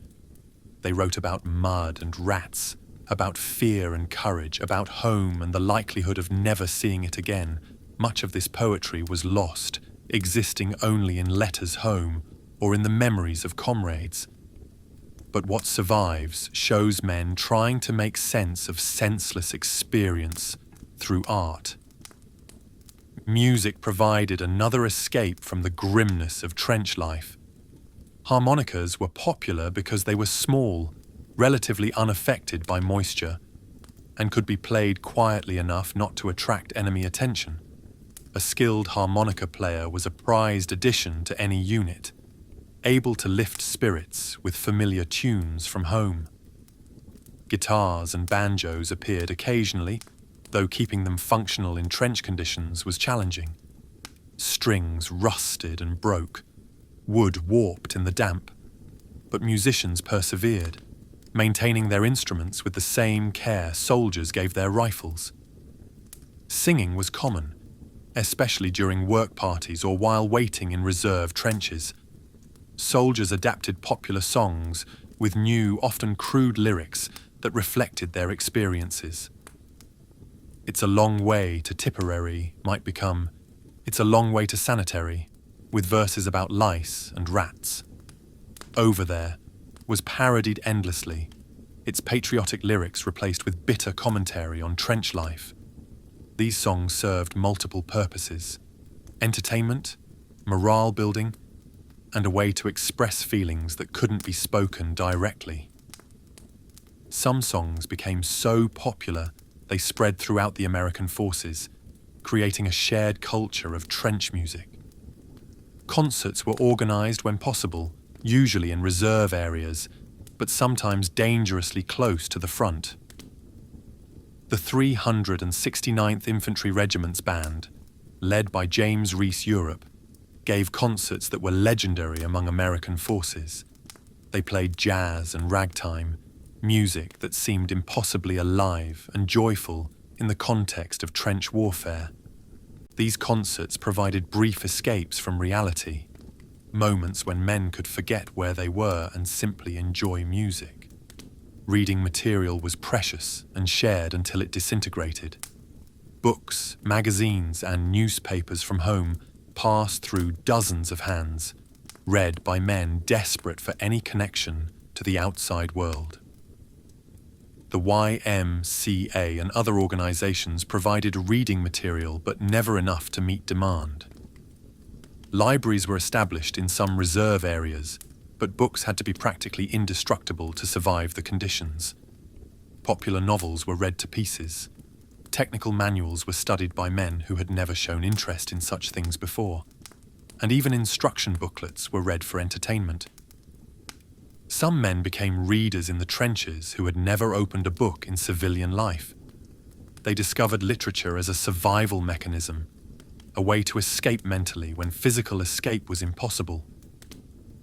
They wrote about mud and rats, about fear and courage, about home and the likelihood of never seeing it again. Much of this poetry was lost, existing only in letters home or in the memories of comrades. But what survives shows men trying to make sense of senseless experience through art. Music provided another escape from the grimness of trench life. Harmonicas were popular because they were small, relatively unaffected by moisture, and could be played quietly enough not to attract enemy attention. A skilled harmonica player was a prized addition to any unit, able to lift spirits with familiar tunes from home. Guitars and banjos appeared occasionally, though keeping them functional in trench conditions was challenging. Strings rusted and broke, wood warped in the damp, but musicians persevered, maintaining their instruments with the same care soldiers gave their rifles. Singing was common, especially during work parties or while waiting in reserve trenches. Soldiers adapted popular songs with new, often crude lyrics that reflected their experiences. "It's a long way to Tipperary" might become "It's a long way to sanitary," with verses about lice and rats. "Over There" was parodied endlessly, its patriotic lyrics replaced with bitter commentary on trench life. These songs served multiple purposes: entertainment, morale building, and a way to express feelings that couldn't be spoken directly. Some songs became so popular they spread throughout the American forces, creating a shared culture of trench music. Concerts were organized when possible, usually in reserve areas, but sometimes dangerously close to the front. The 369th Infantry Regiment's band, led by James Reese Europe, gave concerts that were legendary among American forces. They played jazz and ragtime, music that seemed impossibly alive and joyful in the context of trench warfare. These concerts provided brief escapes from reality, moments when men could forget where they were and simply enjoy music. Reading material was precious and shared until it disintegrated. Books, magazines, and newspapers from home passed through dozens of hands, read by men desperate for any connection to the outside world. The YMCA and other organizations provided reading material, but never enough to meet demand. Libraries were established in some reserve areas, but books had to be practically indestructible to survive the conditions. Popular novels were read to pieces. Technical manuals were studied by men who had never shown interest in such things before, and even instruction booklets were read for entertainment. Some men became readers in the trenches who had never opened a book in civilian life. They discovered literature as a survival mechanism, a way to escape mentally when physical escape was impossible.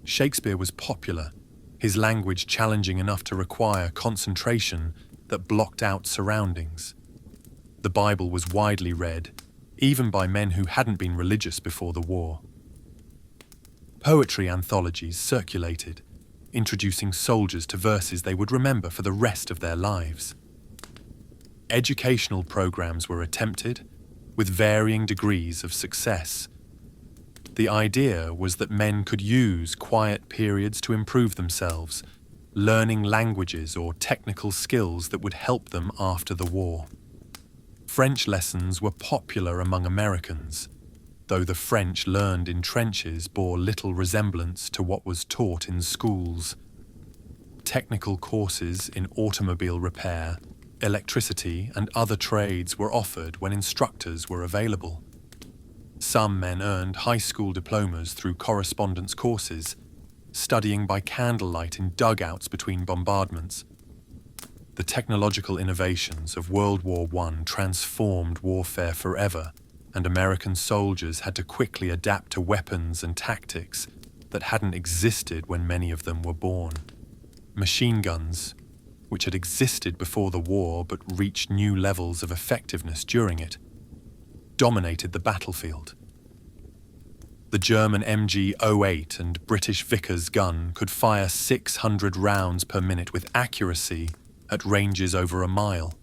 Shakespeare was popular, his language challenging enough to require concentration that blocked out surroundings. The Bible was widely read, even by men who hadn't been religious before the war. Poetry anthologies circulated, introducing soldiers to verses they would remember for the rest of their lives. Educational programs were attempted, with varying degrees of success. The idea was that men could use quiet periods to improve themselves, learning languages or technical skills that would help them after the war. French lessons were popular among Americans, though the French learned in trenches bore little resemblance to what was taught in schools. Technical courses in automobile repair, electricity, and other trades were offered when instructors were available. Some men earned high school diplomas through correspondence courses, studying by candlelight in dugouts between bombardments. The technological innovations of World War I transformed warfare forever, and American soldiers had to quickly adapt to weapons and tactics that hadn't existed when many of them were born. Machine guns, which had existed before the war but reached new levels of effectiveness during it, dominated the battlefield. The German MG-08 and British Vickers gun could fire 600 rounds per minute with accuracy at ranges over a mile.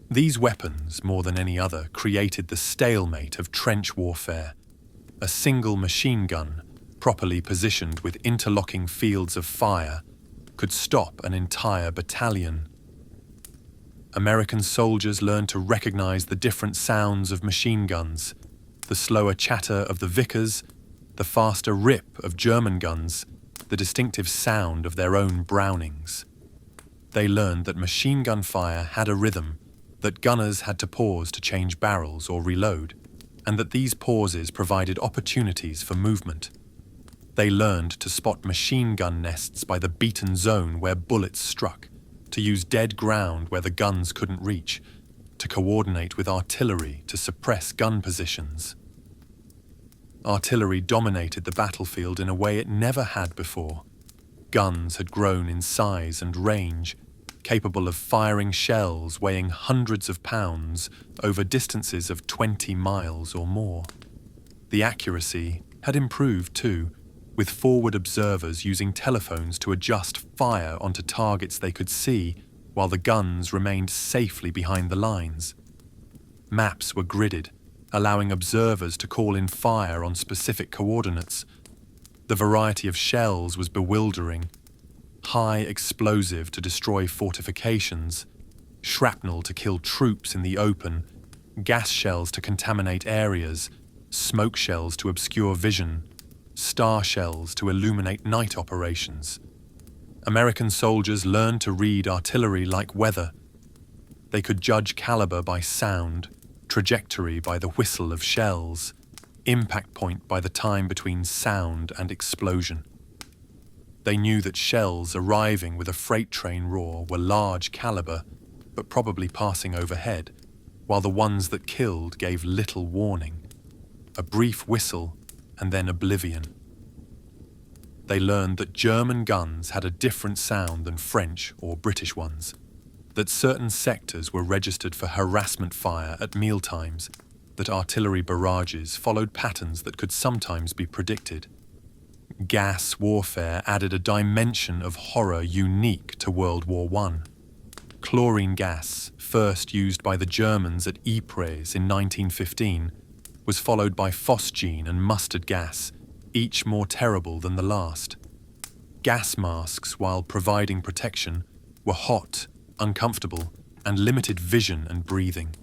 These weapons, more than any other, created the stalemate of trench warfare. A single machine gun, properly positioned with interlocking fields of fire, could stop an entire battalion. American soldiers learned to recognize the different sounds of machine guns, the slower chatter of the Vickers, the faster rip of German guns, the distinctive sound of their own Brownings. They learned that machine gun fire had a rhythm, that gunners had to pause to change barrels or reload, and that these pauses provided opportunities for movement. They learned to spot machine gun nests by the beaten zone where bullets struck, to use dead ground where the guns couldn't reach, to coordinate with artillery to suppress gun positions. Artillery dominated the battlefield in a way it never had before. Guns had grown in size and range, capable of firing shells weighing hundreds of pounds over distances of 20 miles or more. The accuracy had improved too, with forward observers using telephones to adjust fire onto targets they could see while the guns remained safely behind the lines. Maps were gridded, allowing observers to call in fire on specific coordinates. The variety of shells was bewildering. High explosive to destroy fortifications, shrapnel to kill troops in the open, gas shells to contaminate areas, smoke shells to obscure vision, star shells to illuminate night operations. American soldiers learned to read artillery like weather. They could judge caliber by sound, trajectory by the whistle of shells, impact point by the time between sound and explosion. They knew that shells arriving with a freight train roar were large caliber, but probably passing overhead, while the ones that killed gave little warning. A brief whistle, and then oblivion. They learned that German guns had a different sound than French or British ones, that certain sectors were registered for harassment fire at mealtimes, that artillery barrages followed patterns that could sometimes be predicted. Gas warfare added a dimension of horror unique to World War I. Chlorine gas, first used by the Germans at Ypres in 1915, was followed by phosgene and mustard gas, each more terrible than the last. Gas masks, while providing protection, were hot, uncomfortable, and limited vision and breathing.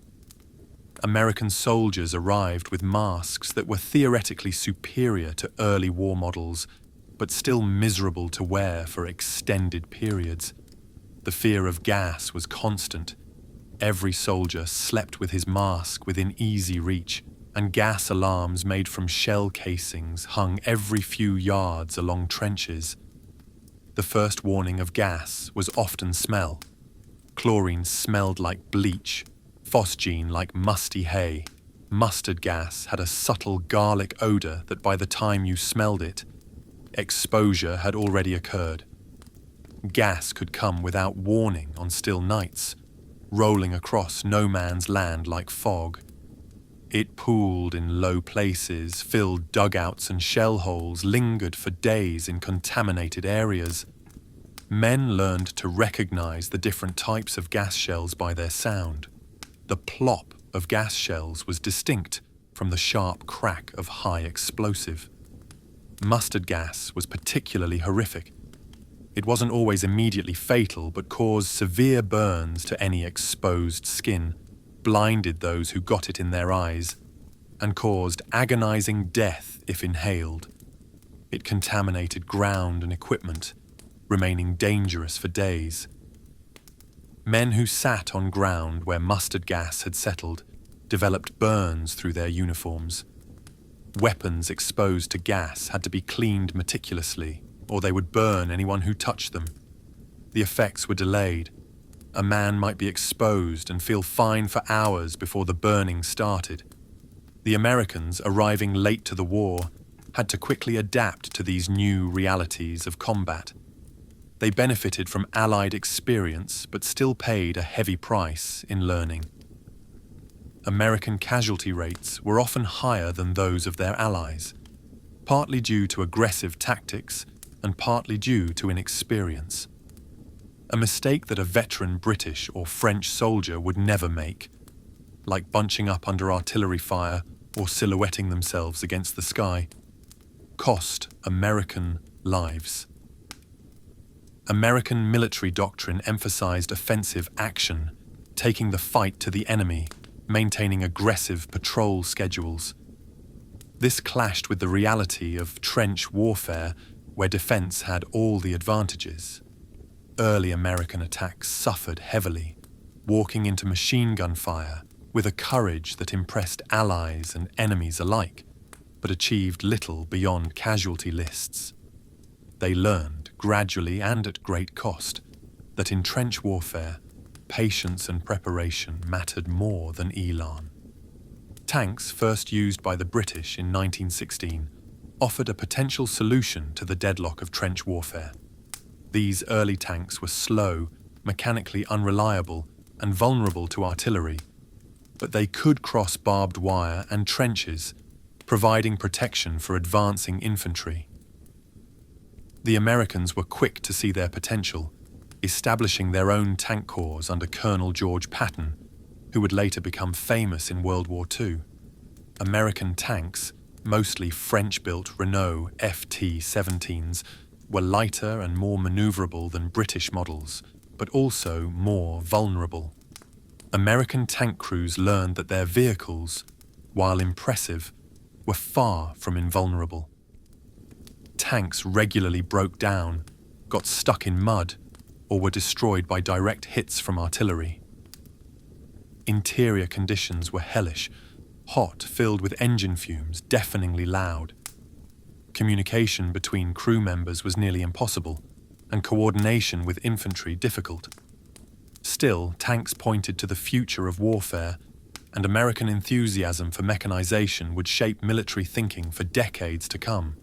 American soldiers arrived with masks that were theoretically superior to early war models, but still miserable to wear for extended periods. The fear of gas was constant. Every soldier slept with his mask within easy reach, and gas alarms made from shell casings hung every few yards along trenches. The first warning of gas was often smell. Chlorine smelled like bleach, phosgene like musty hay. Mustard gas had a subtle garlic odor that by the time you smelled it, exposure had already occurred. Gas could come without warning on still nights, rolling across no man's land like fog. It pooled in low places, filled dugouts and shell holes, lingered for days in contaminated areas. Men learned to recognize the different types of gas shells by their sound. The plop of gas shells was distinct from the sharp crack of high explosive. Mustard gas was particularly horrific. It wasn't always immediately fatal, but caused severe burns to any exposed skin, blinded those who got it in their eyes, and caused agonizing death if inhaled. It contaminated ground and equipment, remaining dangerous for days. Men who sat on ground where mustard gas had settled developed burns through their uniforms. Weapons exposed to gas had to be cleaned meticulously, or they would burn anyone who touched them. The effects were delayed. A man might be exposed and feel fine for hours before the burning started. The Americans, arriving late to the war, had to quickly adapt to these new realities of combat. They benefited from Allied experience, but still paid a heavy price in learning. American casualty rates were often higher than those of their allies, partly due to aggressive tactics and partly due to inexperience. A mistake that a veteran British or French soldier would never make, like bunching up under artillery fire or silhouetting themselves against the sky, cost American lives. American military doctrine emphasized offensive action, taking the fight to the enemy, maintaining aggressive patrol schedules. This clashed with the reality of trench warfare, where defense had all the advantages. Early American attacks suffered heavily, walking into machine gun fire with a courage that impressed allies and enemies alike, but achieved little beyond casualty lists. They learned, gradually and at great cost, that in trench warfare, patience and preparation mattered more than elan. Tanks, first used by the British in 1916, offered a potential solution to the deadlock of trench warfare. These early tanks were slow, mechanically unreliable, and vulnerable to artillery, but they could cross barbed wire and trenches, providing protection for advancing infantry. The Americans were quick to see their potential, establishing their own tank corps under Colonel George Patton, who would later become famous in World War II. American tanks, mostly French-built Renault FT-17s, were lighter and more maneuverable than British models, but also more vulnerable. American tank crews learned that their vehicles, while impressive, were far from invulnerable. Tanks regularly broke down, got stuck in mud, or were destroyed by direct hits from artillery. Interior conditions were hellish, hot, filled with engine fumes, deafeningly loud. Communication between crew members was nearly impossible, and coordination with infantry difficult. Still, tanks pointed to the future of warfare, and American enthusiasm for mechanization would shape military thinking for decades to come.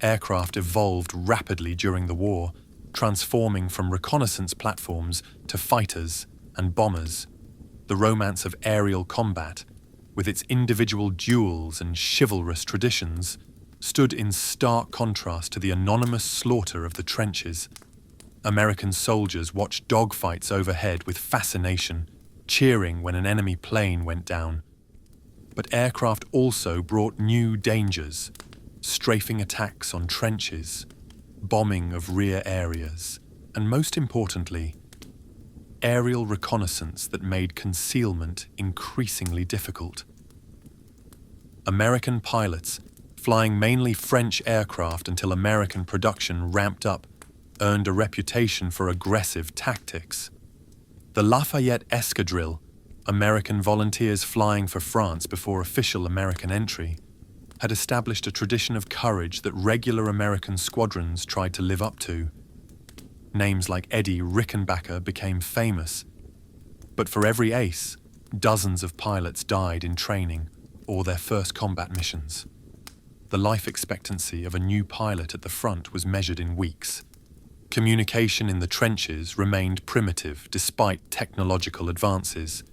Aircraft evolved rapidly during the war, transforming from reconnaissance platforms to fighters and bombers. The romance of aerial combat, with its individual duels and chivalrous traditions, stood in stark contrast to the anonymous slaughter of the trenches. American soldiers watched dogfights overhead with fascination, cheering when an enemy plane went down. But aircraft also brought new dangers: strafing attacks on trenches, bombing of rear areas, and most importantly, aerial reconnaissance that made concealment increasingly difficult. American pilots, flying mainly French aircraft until American production ramped up, earned a reputation for aggressive tactics. The Lafayette Escadrille, American volunteers flying for France before official American entry, had established a tradition of courage that regular American squadrons tried to live up to. Names like Eddie Rickenbacker became famous, but for every ace, dozens of pilots died in training or their first combat missions. The life expectancy of a new pilot at the front was measured in weeks. Communication in the trenches remained primitive despite technological advances.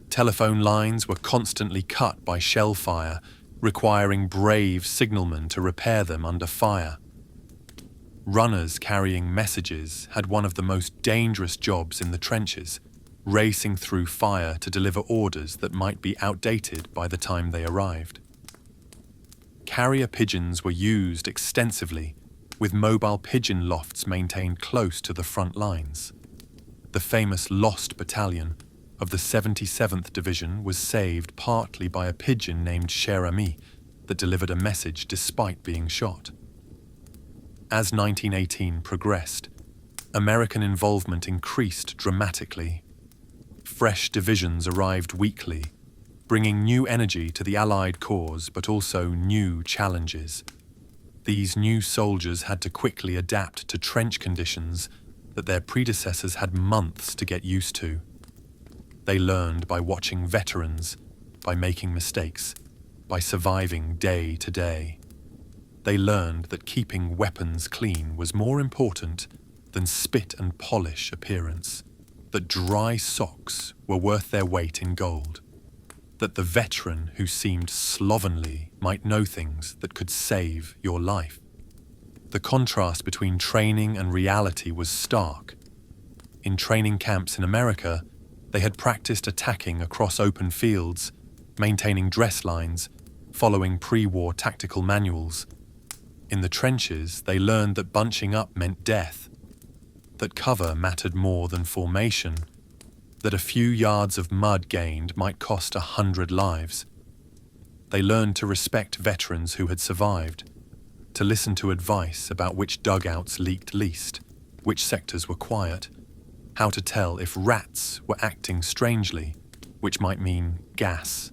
Telephone lines were constantly cut by shell fire, requiring brave signalmen to repair them under fire. Runners carrying messages had one of the most dangerous jobs in the trenches, racing through fire to deliver orders that might be outdated by the time they arrived. Carrier pigeons were used extensively, with mobile pigeon lofts maintained close to the front lines. The famous Lost Battalion of the 77th Division was saved partly by a pigeon named Cher Ami that delivered a message despite being shot. As 1918 progressed, American involvement increased dramatically. Fresh divisions arrived weekly, bringing new energy to the Allied cause but also new challenges. These new soldiers had to quickly adapt to trench conditions that their predecessors had months to get used to. They learned by watching veterans, by making mistakes, by surviving day to day. They learned that keeping weapons clean was more important than spit and polish appearance, that dry socks were worth their weight in gold, that the veteran who seemed slovenly might know things that could save your life. The contrast between training and reality was stark. In training camps in America, they had practiced attacking across open fields, maintaining dress lines, following pre-war tactical manuals. In the trenches, they learned that bunching up meant death, that cover mattered more than formation, that a few yards of mud gained might cost 100 lives. They learned to respect veterans who had survived, to listen to advice about which dugouts leaked least, which sectors were quiet, how to tell if rats were acting strangely, which might mean gas.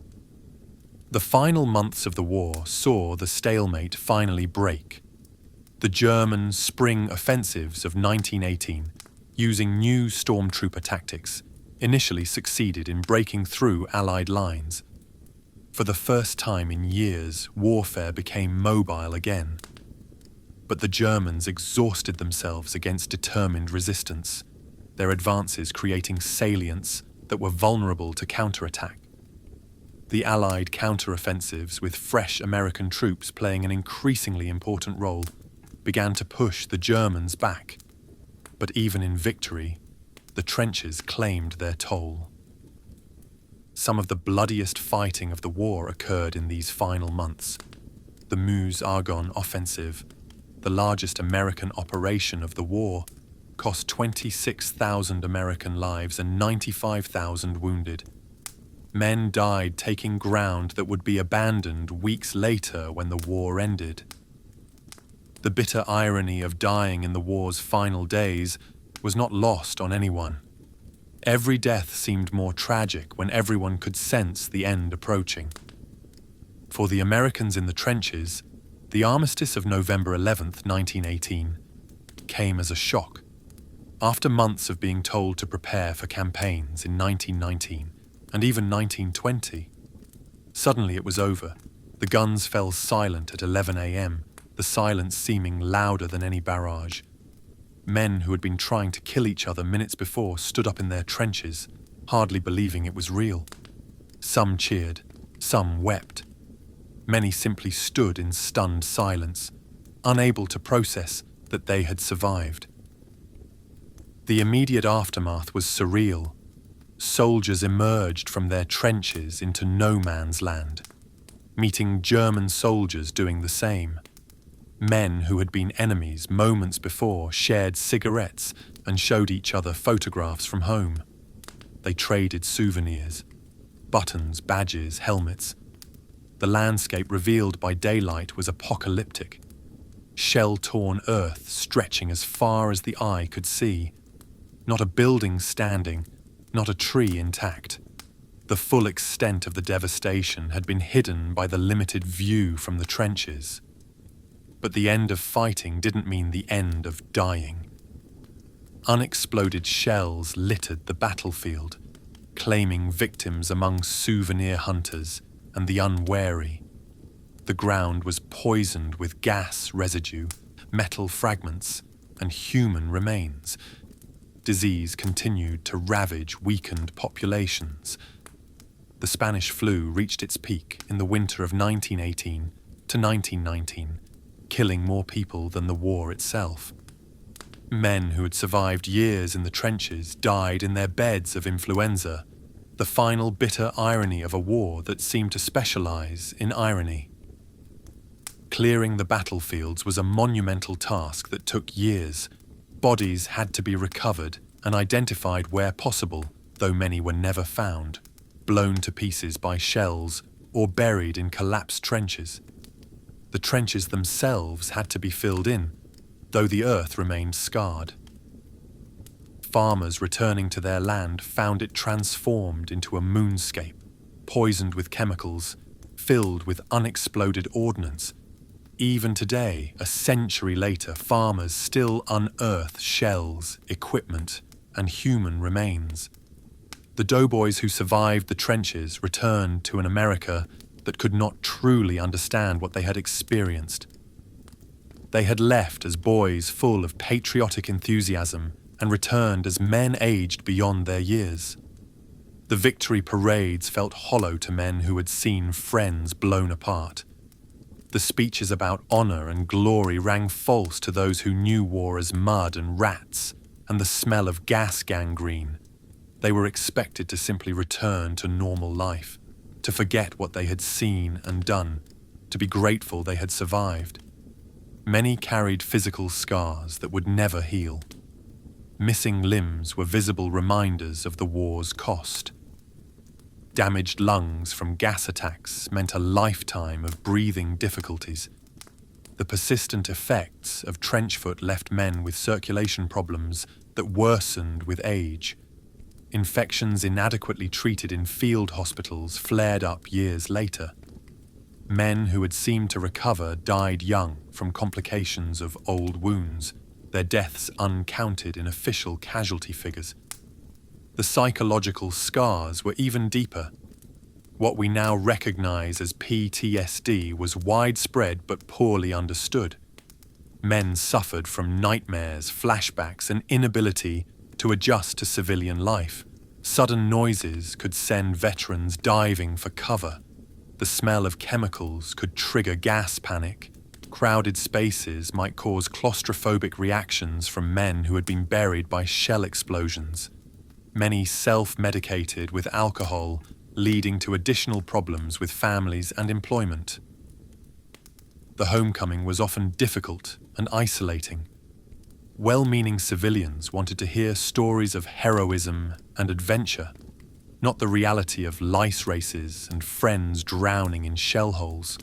The final months of the war saw the stalemate finally break. The German spring offensives of 1918, using new stormtrooper tactics, initially succeeded in breaking through Allied lines. For the first time in years, warfare became mobile again. But the Germans exhausted themselves against determined resistance, their advances creating salients that were vulnerable to counterattack. The Allied counteroffensives, with fresh American troops playing an increasingly important role, began to push the Germans back. But even in victory, the trenches claimed their toll. Some of the bloodiest fighting of the war occurred in these final months. The Meuse-Argonne offensive, the largest American operation of the war, cost 26,000 American lives and 95,000 wounded. Men died taking ground that would be abandoned weeks later when the war ended. The bitter irony of dying in the war's final days was not lost on anyone. Every death seemed more tragic when everyone could sense the end approaching. For the Americans in the trenches, the armistice of November 11th, 1918, came as a shock. After months of being told to prepare for campaigns in 1919 and even 1920, suddenly it was over. The guns fell silent at 11 a.m., the silence seeming louder than any barrage. Men who had been trying to kill each other minutes before stood up in their trenches, hardly believing it was real. Some cheered, some wept. Many simply stood in stunned silence, unable to process that they had survived. The immediate aftermath was surreal. Soldiers emerged from their trenches into no man's land, meeting German soldiers doing the same. Men who had been enemies moments before shared cigarettes and showed each other photographs from home. They traded souvenirs, buttons, badges, helmets. The landscape revealed by daylight was apocalyptic. Shell-torn earth stretching as far as the eye could see. Not a building standing, not a tree intact. The full extent of the devastation had been hidden by the limited view from the trenches. But the end of fighting didn't mean the end of dying. Unexploded shells littered the battlefield, claiming victims among souvenir hunters and the unwary. The ground was poisoned with gas residue, metal fragments, and human remains. Disease continued to ravage weakened populations. The Spanish flu reached its peak in the winter of 1918 to 1919, killing more people than the war itself. Men who had survived years in the trenches died in their beds of influenza, the final bitter irony of a war that seemed to specialize in irony. Clearing the battlefields was a monumental task that took years. Bodies had to be recovered and identified where possible, though many were never found, blown to pieces by shells or buried in collapsed trenches. The trenches themselves had to be filled in, though the earth remained scarred. Farmers returning to their land found it transformed into a moonscape, poisoned with chemicals, filled with unexploded ordnance. Even today, a century later, farmers still unearth shells, equipment, and human remains. The doughboys who survived the trenches returned to an America that could not truly understand what they had experienced. They had left as boys full of patriotic enthusiasm and returned as men aged beyond their years. The victory parades felt hollow to men who had seen friends blown apart. The speeches about honor and glory rang false to those who knew war as mud and rats and the smell of gas gangrene. They were expected to simply return to normal life, to forget what they had seen and done, to be grateful they had survived. Many carried physical scars that would never heal. Missing limbs were visible reminders of the war's cost. Damaged lungs from gas attacks meant a lifetime of breathing difficulties. The persistent effects of trench foot left men with circulation problems that worsened with age. Infections inadequately treated in field hospitals flared up years later. Men who had seemed to recover died young from complications of old wounds, their deaths uncounted in official casualty figures. The psychological scars were even deeper. What we now recognize as PTSD was widespread but poorly understood. Men suffered from nightmares, flashbacks, and inability to adjust to civilian life. Sudden noises could send veterans diving for cover. The smell of chemicals could trigger gas panic. Crowded spaces might cause claustrophobic reactions from men who had been buried by shell explosions. Many self-medicated with alcohol, leading to additional problems with families and employment. The homecoming was often difficult and isolating. Well-meaning civilians wanted to hear stories of heroism and adventure, not the reality of lice races and friends drowning in shell holes.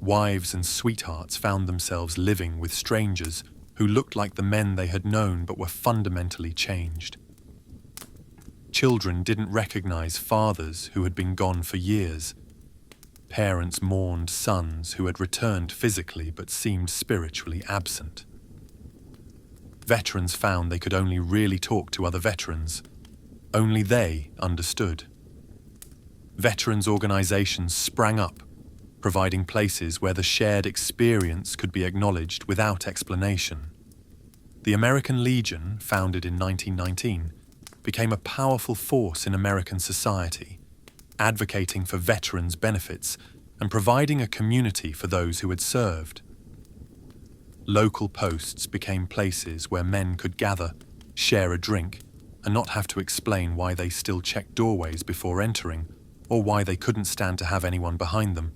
Wives and sweethearts found themselves living with strangers who looked like the men they had known but were fundamentally changed. Children didn't recognize fathers who had been gone for years. Parents mourned sons who had returned physically but seemed spiritually absent. Veterans found they could only really talk to other veterans. Only they understood. Veterans organizations sprang up, providing places where the shared experience could be acknowledged without explanation. The American Legion, founded in 1919, became a powerful force in American society, advocating for veterans' benefits and providing a community for those who had served. Local posts became places where men could gather, share a drink, and not have to explain why they still checked doorways before entering, or why they couldn't stand to have anyone behind them.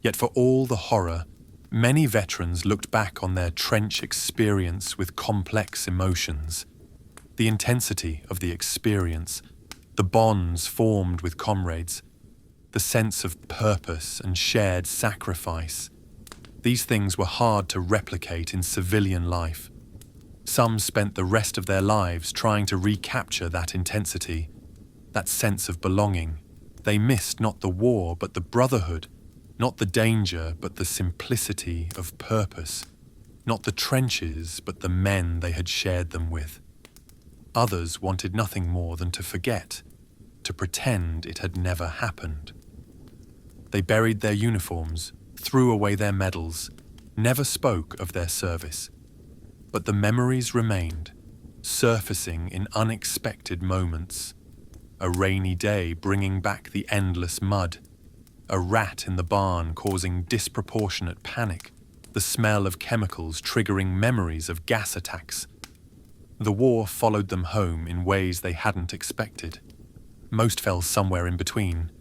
Yet for all the horror, many veterans looked back on their trench experience with complex emotions. The intensity of the experience, the bonds formed with comrades, the sense of purpose and shared sacrifice. These things were hard to replicate in civilian life. Some spent the rest of their lives trying to recapture that intensity, that sense of belonging. They missed not the war but the brotherhood, not the danger but the simplicity of purpose, not the trenches but the men they had shared them with. Others wanted nothing more than to forget, to pretend it had never happened. They buried their uniforms, threw away their medals, never spoke of their service. But the memories remained, surfacing in unexpected moments. A rainy day bringing back the endless mud, a rat in the barn causing disproportionate panic, the smell of chemicals triggering memories of gas attacks. The war followed them home in ways they hadn't expected. Most fell somewhere in between,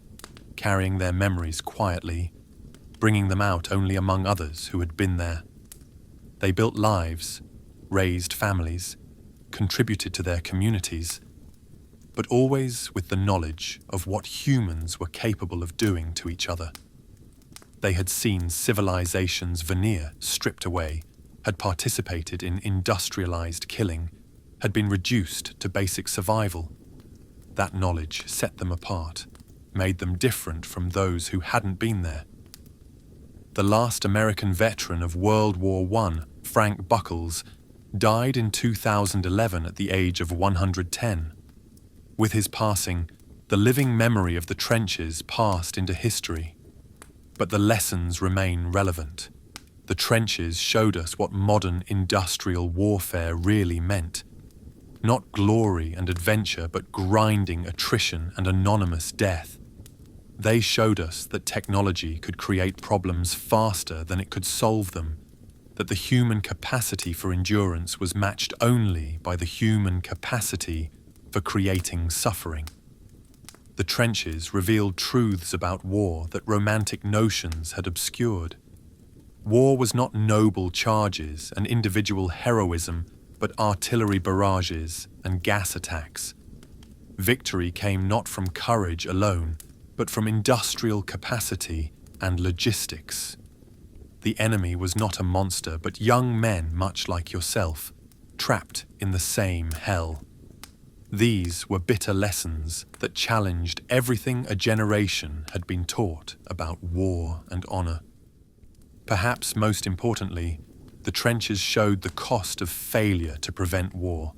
carrying their memories quietly, bringing them out only among others who had been there. They built lives, raised families, contributed to their communities, but always with the knowledge of what humans were capable of doing to each other. They had seen civilization's veneer stripped away, had participated in industrialized killing, had been reduced to basic survival. That knowledge set them apart, made them different from those who hadn't been there. The last American veteran of World War I, Frank Buckles, died in 2011 at the age of 110. With his passing, The living memory of the trenches passed into history, but the lessons remain relevant. The trenches showed us what modern industrial warfare really meant. Not glory and adventure, but grinding attrition and anonymous death. They showed us that technology could create problems faster than it could solve them, that the human capacity for endurance was matched only by the human capacity for creating suffering. The trenches revealed truths about war that romantic notions had obscured. War was not noble charges and individual heroism, but artillery barrages and gas attacks. Victory came not from courage alone, but from industrial capacity and logistics. The enemy was not a monster, but young men much like yourself, trapped in the same hell. These were bitter lessons that challenged everything a generation had been taught about war and honor. Perhaps most importantly, the trenches showed the cost of failure to prevent war.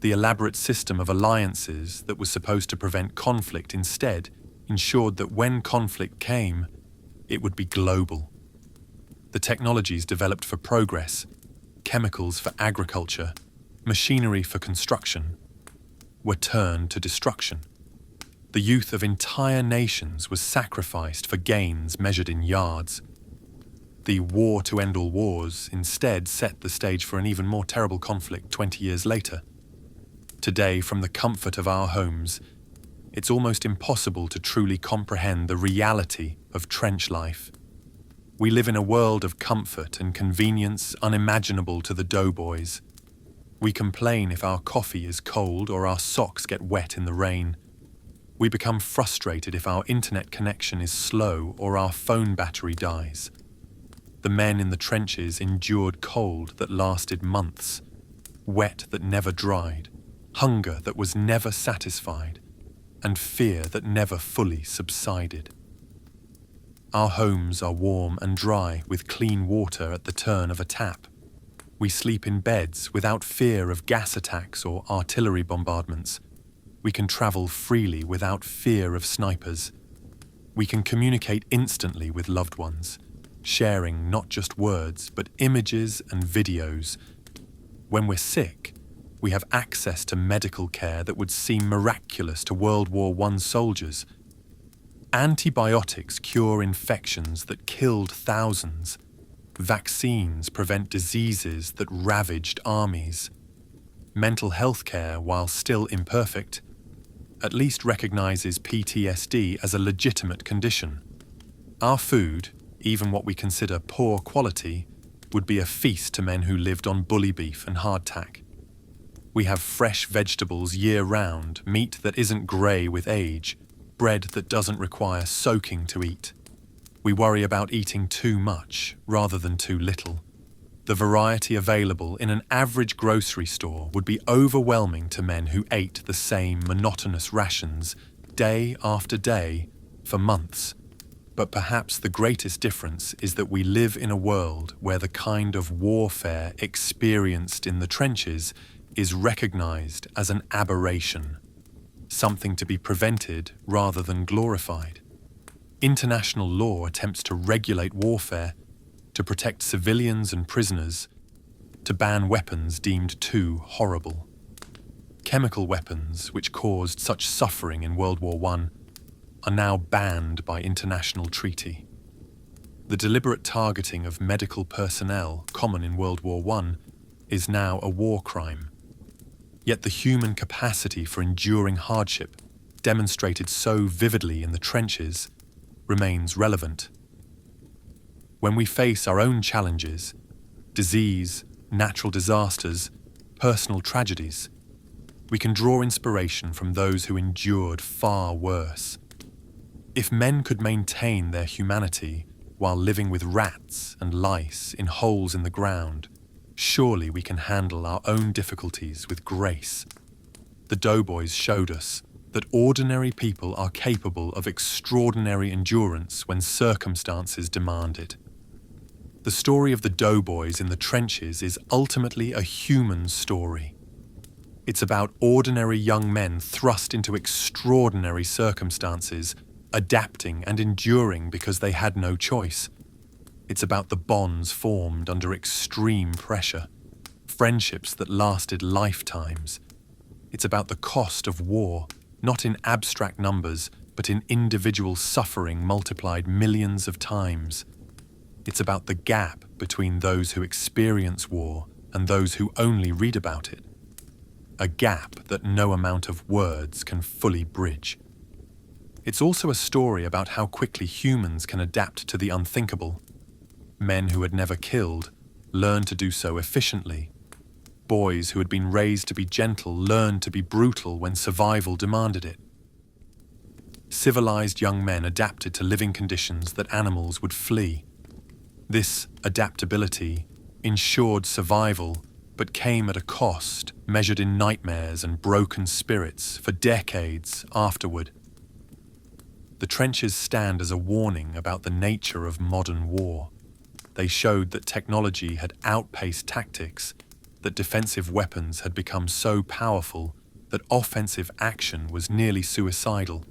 The elaborate system of alliances that was supposed to prevent conflict instead ensured that when conflict came, it would be global. The technologies developed for progress, chemicals for agriculture, machinery for construction, were turned to destruction. The youth of entire nations was sacrificed for gains measured in yards. The war to end all wars instead set the stage for an even more terrible conflict 20 years later. Today, from the comfort of our homes, it's almost impossible to truly comprehend the reality of trench life. We live in a world of comfort and convenience unimaginable to the doughboys. We complain if our coffee is cold or our socks get wet in the rain. We become frustrated if our internet connection is slow or our phone battery dies. The men in the trenches endured cold that lasted months, wet that never dried, hunger that was never satisfied, and fear that never fully subsided. Our homes are warm and dry with clean water at the turn of a tap. We sleep in beds without fear of gas attacks or artillery bombardments. We can travel freely without fear of snipers. We can communicate instantly with loved ones, sharing not just words but images and videos. When we're sick, we have access to medical care that would seem miraculous to World War I soldiers. Antibiotics cure infections that killed thousands. Vaccines prevent diseases that ravaged armies. Mental health care, while still imperfect, at least recognizes PTSD as a legitimate condition. Our food, even what we consider poor quality, would be a feast to men who lived on bully beef and hardtack. We have fresh vegetables year-round, meat that isn't grey with age, bread that doesn't require soaking to eat. We worry about eating too much rather than too little. The variety available in an average grocery store would be overwhelming to men who ate the same monotonous rations day after day for months. But perhaps the greatest difference is that we live in a world where the kind of warfare experienced in the trenches is recognized as an aberration, something to be prevented rather than glorified. International law attempts to regulate warfare, to protect civilians and prisoners, to ban weapons deemed too horrible. Chemical weapons, which caused such suffering in World War I, are now banned by international treaty. The deliberate targeting of medical personnel, common in World War I, is now a war crime. Yet the human capacity for enduring hardship, demonstrated so vividly in the trenches, remains relevant. When we face our own challenges, disease, natural disasters, personal tragedies, we can draw inspiration from those who endured far worse. If men could maintain their humanity while living with rats and lice in holes in the ground, surely we can handle our own difficulties with grace. The doughboys showed us that ordinary people are capable of extraordinary endurance when circumstances demand it. The story of the doughboys in the trenches is ultimately a human story. It's about ordinary young men thrust into extraordinary circumstances, adapting and enduring because they had no choice. It's about the bonds formed under extreme pressure, friendships that lasted lifetimes. It's about the cost of war, not in abstract numbers, but in individual suffering multiplied millions of times. It's about the gap between those who experience war and those who only read about it. A gap that no amount of words can fully bridge. It's also a story about how quickly humans can adapt to the unthinkable. Men who had never killed learned to do so efficiently. Boys who had been raised to be gentle learned to be brutal when survival demanded it. Civilized young men adapted to living conditions that animals would flee. This adaptability ensured survival, but came at a cost measured in nightmares and broken spirits for decades afterward. The trenches stand as a warning about the nature of modern war. They showed that technology had outpaced tactics, that defensive weapons had become so powerful that offensive action was nearly suicidal.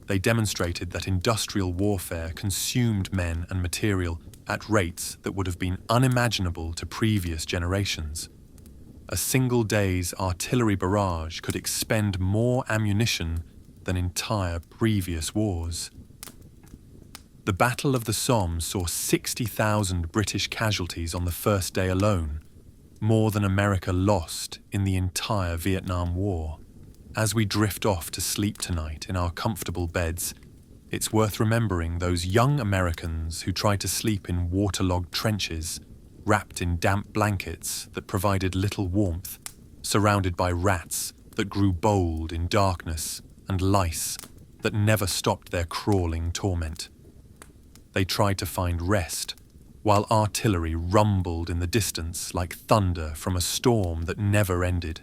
They demonstrated that industrial warfare consumed men and material at rates that would have been unimaginable to previous generations. A single day's artillery barrage could expend more ammunition than entire previous wars. The Battle of the Somme saw 60,000 British casualties on the first day alone, more than America lost in the entire Vietnam War. As we drift off to sleep tonight in our comfortable beds, it's worth remembering those young Americans who tried to sleep in waterlogged trenches, wrapped in damp blankets that provided little warmth, surrounded by rats that grew bold in darkness and lice that never stopped their crawling torment. They tried to find rest, while artillery rumbled in the distance like thunder from a storm that never ended,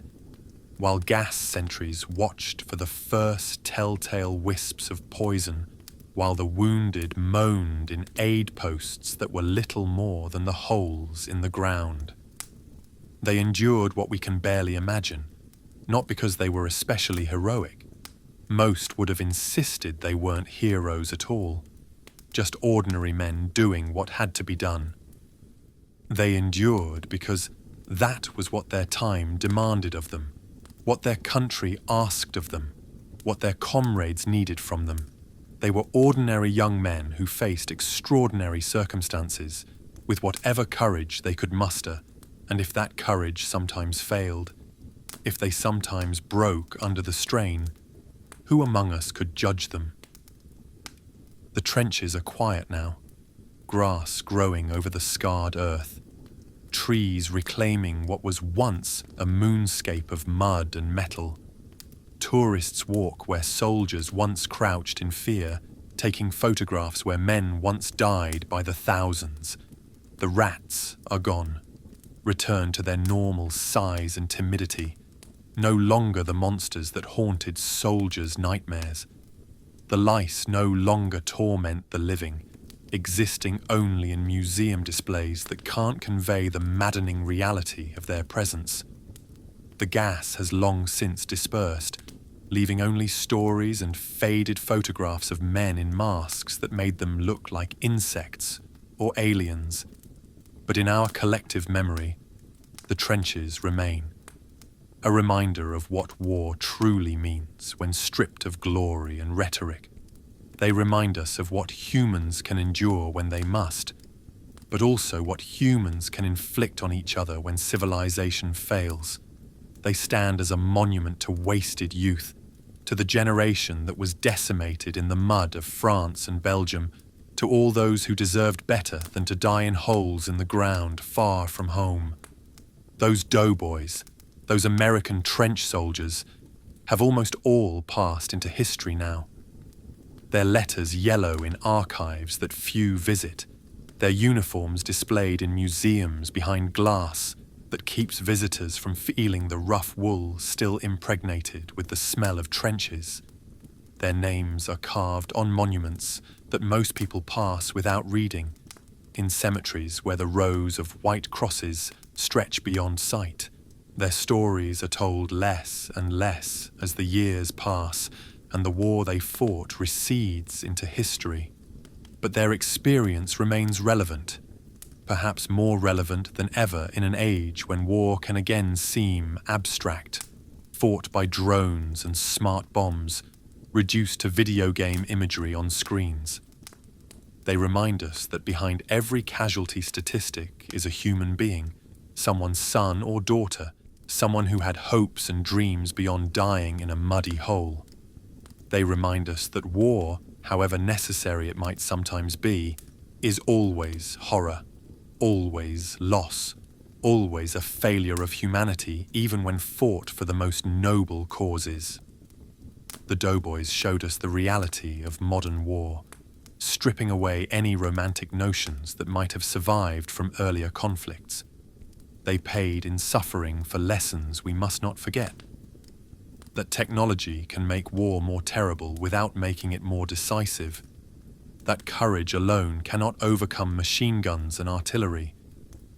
while gas sentries watched for the first telltale wisps of poison, while the wounded moaned in aid posts that were little more than the holes in the ground. They endured what we can barely imagine, not because they were especially heroic. Most would have insisted they weren't heroes at all, just ordinary men doing what had to be done. They endured because that was what their time demanded of them, what their country asked of them, what their comrades needed from them. They were ordinary young men who faced extraordinary circumstances with whatever courage they could muster, and if that courage sometimes failed, if they sometimes broke under the strain, who among us could judge them? The trenches are quiet now, grass growing over the scarred earth, trees reclaiming what was once a moonscape of mud and metal. Tourists walk where soldiers once crouched in fear, taking photographs where men once died by the thousands. The rats are gone, returned to their normal size and timidity, no longer the monsters that haunted soldiers' nightmares. The lice no longer torment the living, existing only in museum displays that can't convey the maddening reality of their presence. The gas has long since dispersed, leaving only stories and faded photographs of men in masks that made them look like insects or aliens. But in our collective memory, the trenches remain. A reminder of what war truly means when stripped of glory and rhetoric. They remind us of what humans can endure when they must, but also what humans can inflict on each other when civilization fails. They stand as a monument to wasted youth, to the generation that was decimated in the mud of France and Belgium, to all those who deserved better than to die in holes in the ground far from home. Those doughboys, those American trench soldiers, have almost all passed into history now. Their letters yellow in archives that few visit, their uniforms displayed in museums behind glass that keeps visitors from feeling the rough wool still impregnated with the smell of trenches. Their names are carved on monuments that most people pass without reading, in cemeteries where the rows of white crosses stretch beyond sight. Their stories are told less and less as the years pass and the war they fought recedes into history. But their experience remains relevant, perhaps more relevant than ever in an age when war can again seem abstract, fought by drones and smart bombs, reduced to video game imagery on screens. They remind us that behind every casualty statistic is a human being, someone's son or daughter, someone who had hopes and dreams beyond dying in a muddy hole. They remind us that war, however necessary it might sometimes be, is always horror, always loss, always a failure of humanity, even when fought for the most noble causes. The Doughboys showed us the reality of modern war, stripping away any romantic notions that might have survived from earlier conflicts. They paid in suffering for lessons we must not forget. That technology can make war more terrible without making it more decisive. That courage alone cannot overcome machine guns and artillery.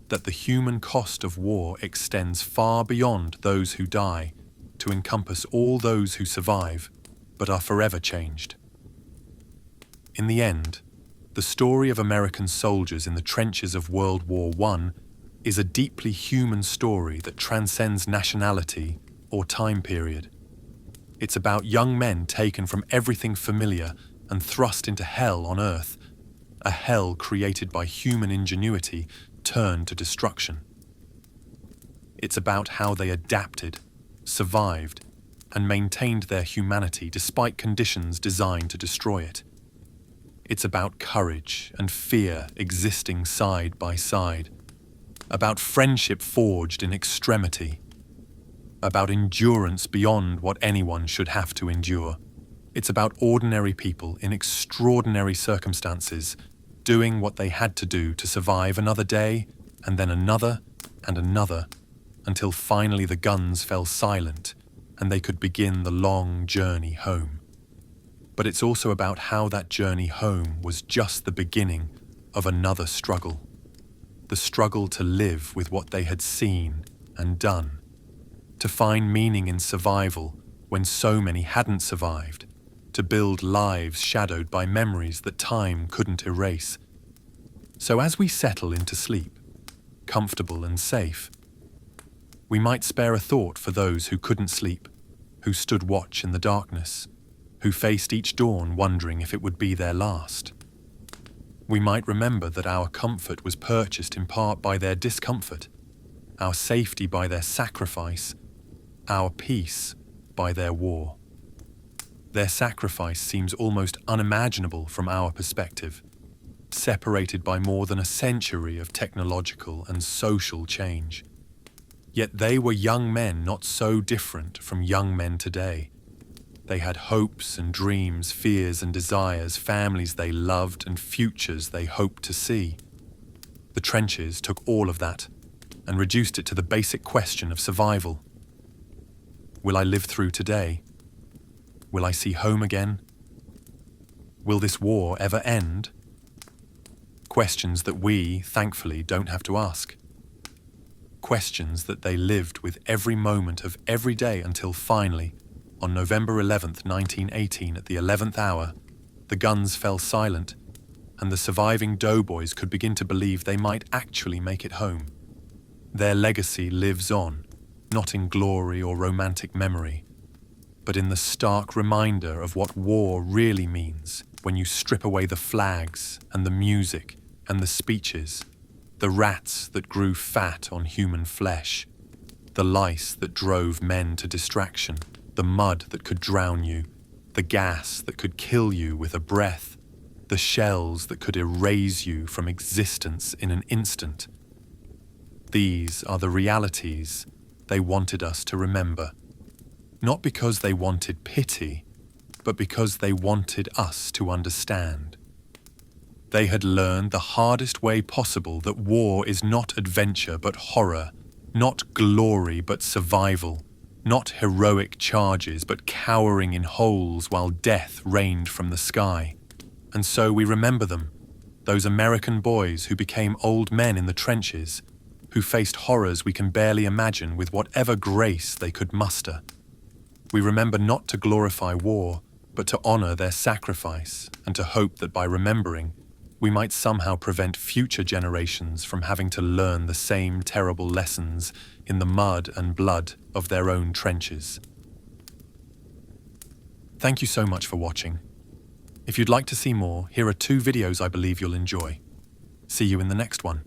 That the human cost of war extends far beyond those who die to encompass all those who survive but are forever changed. In the end, the story of American soldiers in the trenches of World War I is a deeply human story that transcends nationality or time period. It's about young men taken from everything familiar and thrust into hell on Earth, a hell created by human ingenuity turned to destruction. It's about how they adapted, survived, and maintained their humanity despite conditions designed to destroy it. It's about courage and fear existing side by side, about friendship forged in extremity, about endurance beyond what anyone should have to endure. It's about ordinary people in extraordinary circumstances doing what they had to do to survive another day, and then another and another, until finally the guns fell silent and they could begin the long journey home. But it's also about how that journey home was just the beginning of another struggle. The struggle to live with what they had seen and done, to find meaning in survival when so many hadn't survived, to build lives shadowed by memories that time couldn't erase. So as we settle into sleep, comfortable and safe, we might spare a thought for those who couldn't sleep, who stood watch in the darkness, who faced each dawn wondering if it would be their last. We might remember that our comfort was purchased in part by their discomfort, our safety by their sacrifice, our peace by their war. Their sacrifice seems almost unimaginable from our perspective, separated by more than a century of technological and social change. Yet they were young men not so different from young men today. They had hopes and dreams, fears and desires, families they loved and futures they hoped to see. The trenches took all of that and reduced it to the basic question of survival. Will I live through today? Will I see home again? Will this war ever end? Questions that we, thankfully, don't have to ask. Questions that they lived with every moment of every day until finally, on November 11th, 1918, at the 11th hour, the guns fell silent, and the surviving doughboys could begin to believe they might actually make it home. Their legacy lives on, not in glory or romantic memory, but in the stark reminder of what war really means when you strip away the flags and the music and the speeches, the rats that grew fat on human flesh, the lice that drove men to distraction, the mud that could drown you, the gas that could kill you with a breath, the shells that could erase you from existence in an instant. These are the realities they wanted us to remember, not because they wanted pity, but because they wanted us to understand. They had learned the hardest way possible that war is not adventure but horror, not glory but survival, not heroic charges but cowering in holes while death rained from the sky. And so we remember them, those American boys who became old men in the trenches, who faced horrors we can barely imagine with whatever grace they could muster. We remember not to glorify war, but to honor their sacrifice and to hope that by remembering, we might somehow prevent future generations from having to learn the same terrible lessons in the mud and blood of their own trenches. Thank you so much for watching. If you'd like to see more, here are 2 videos I believe you'll enjoy. See you in the next one.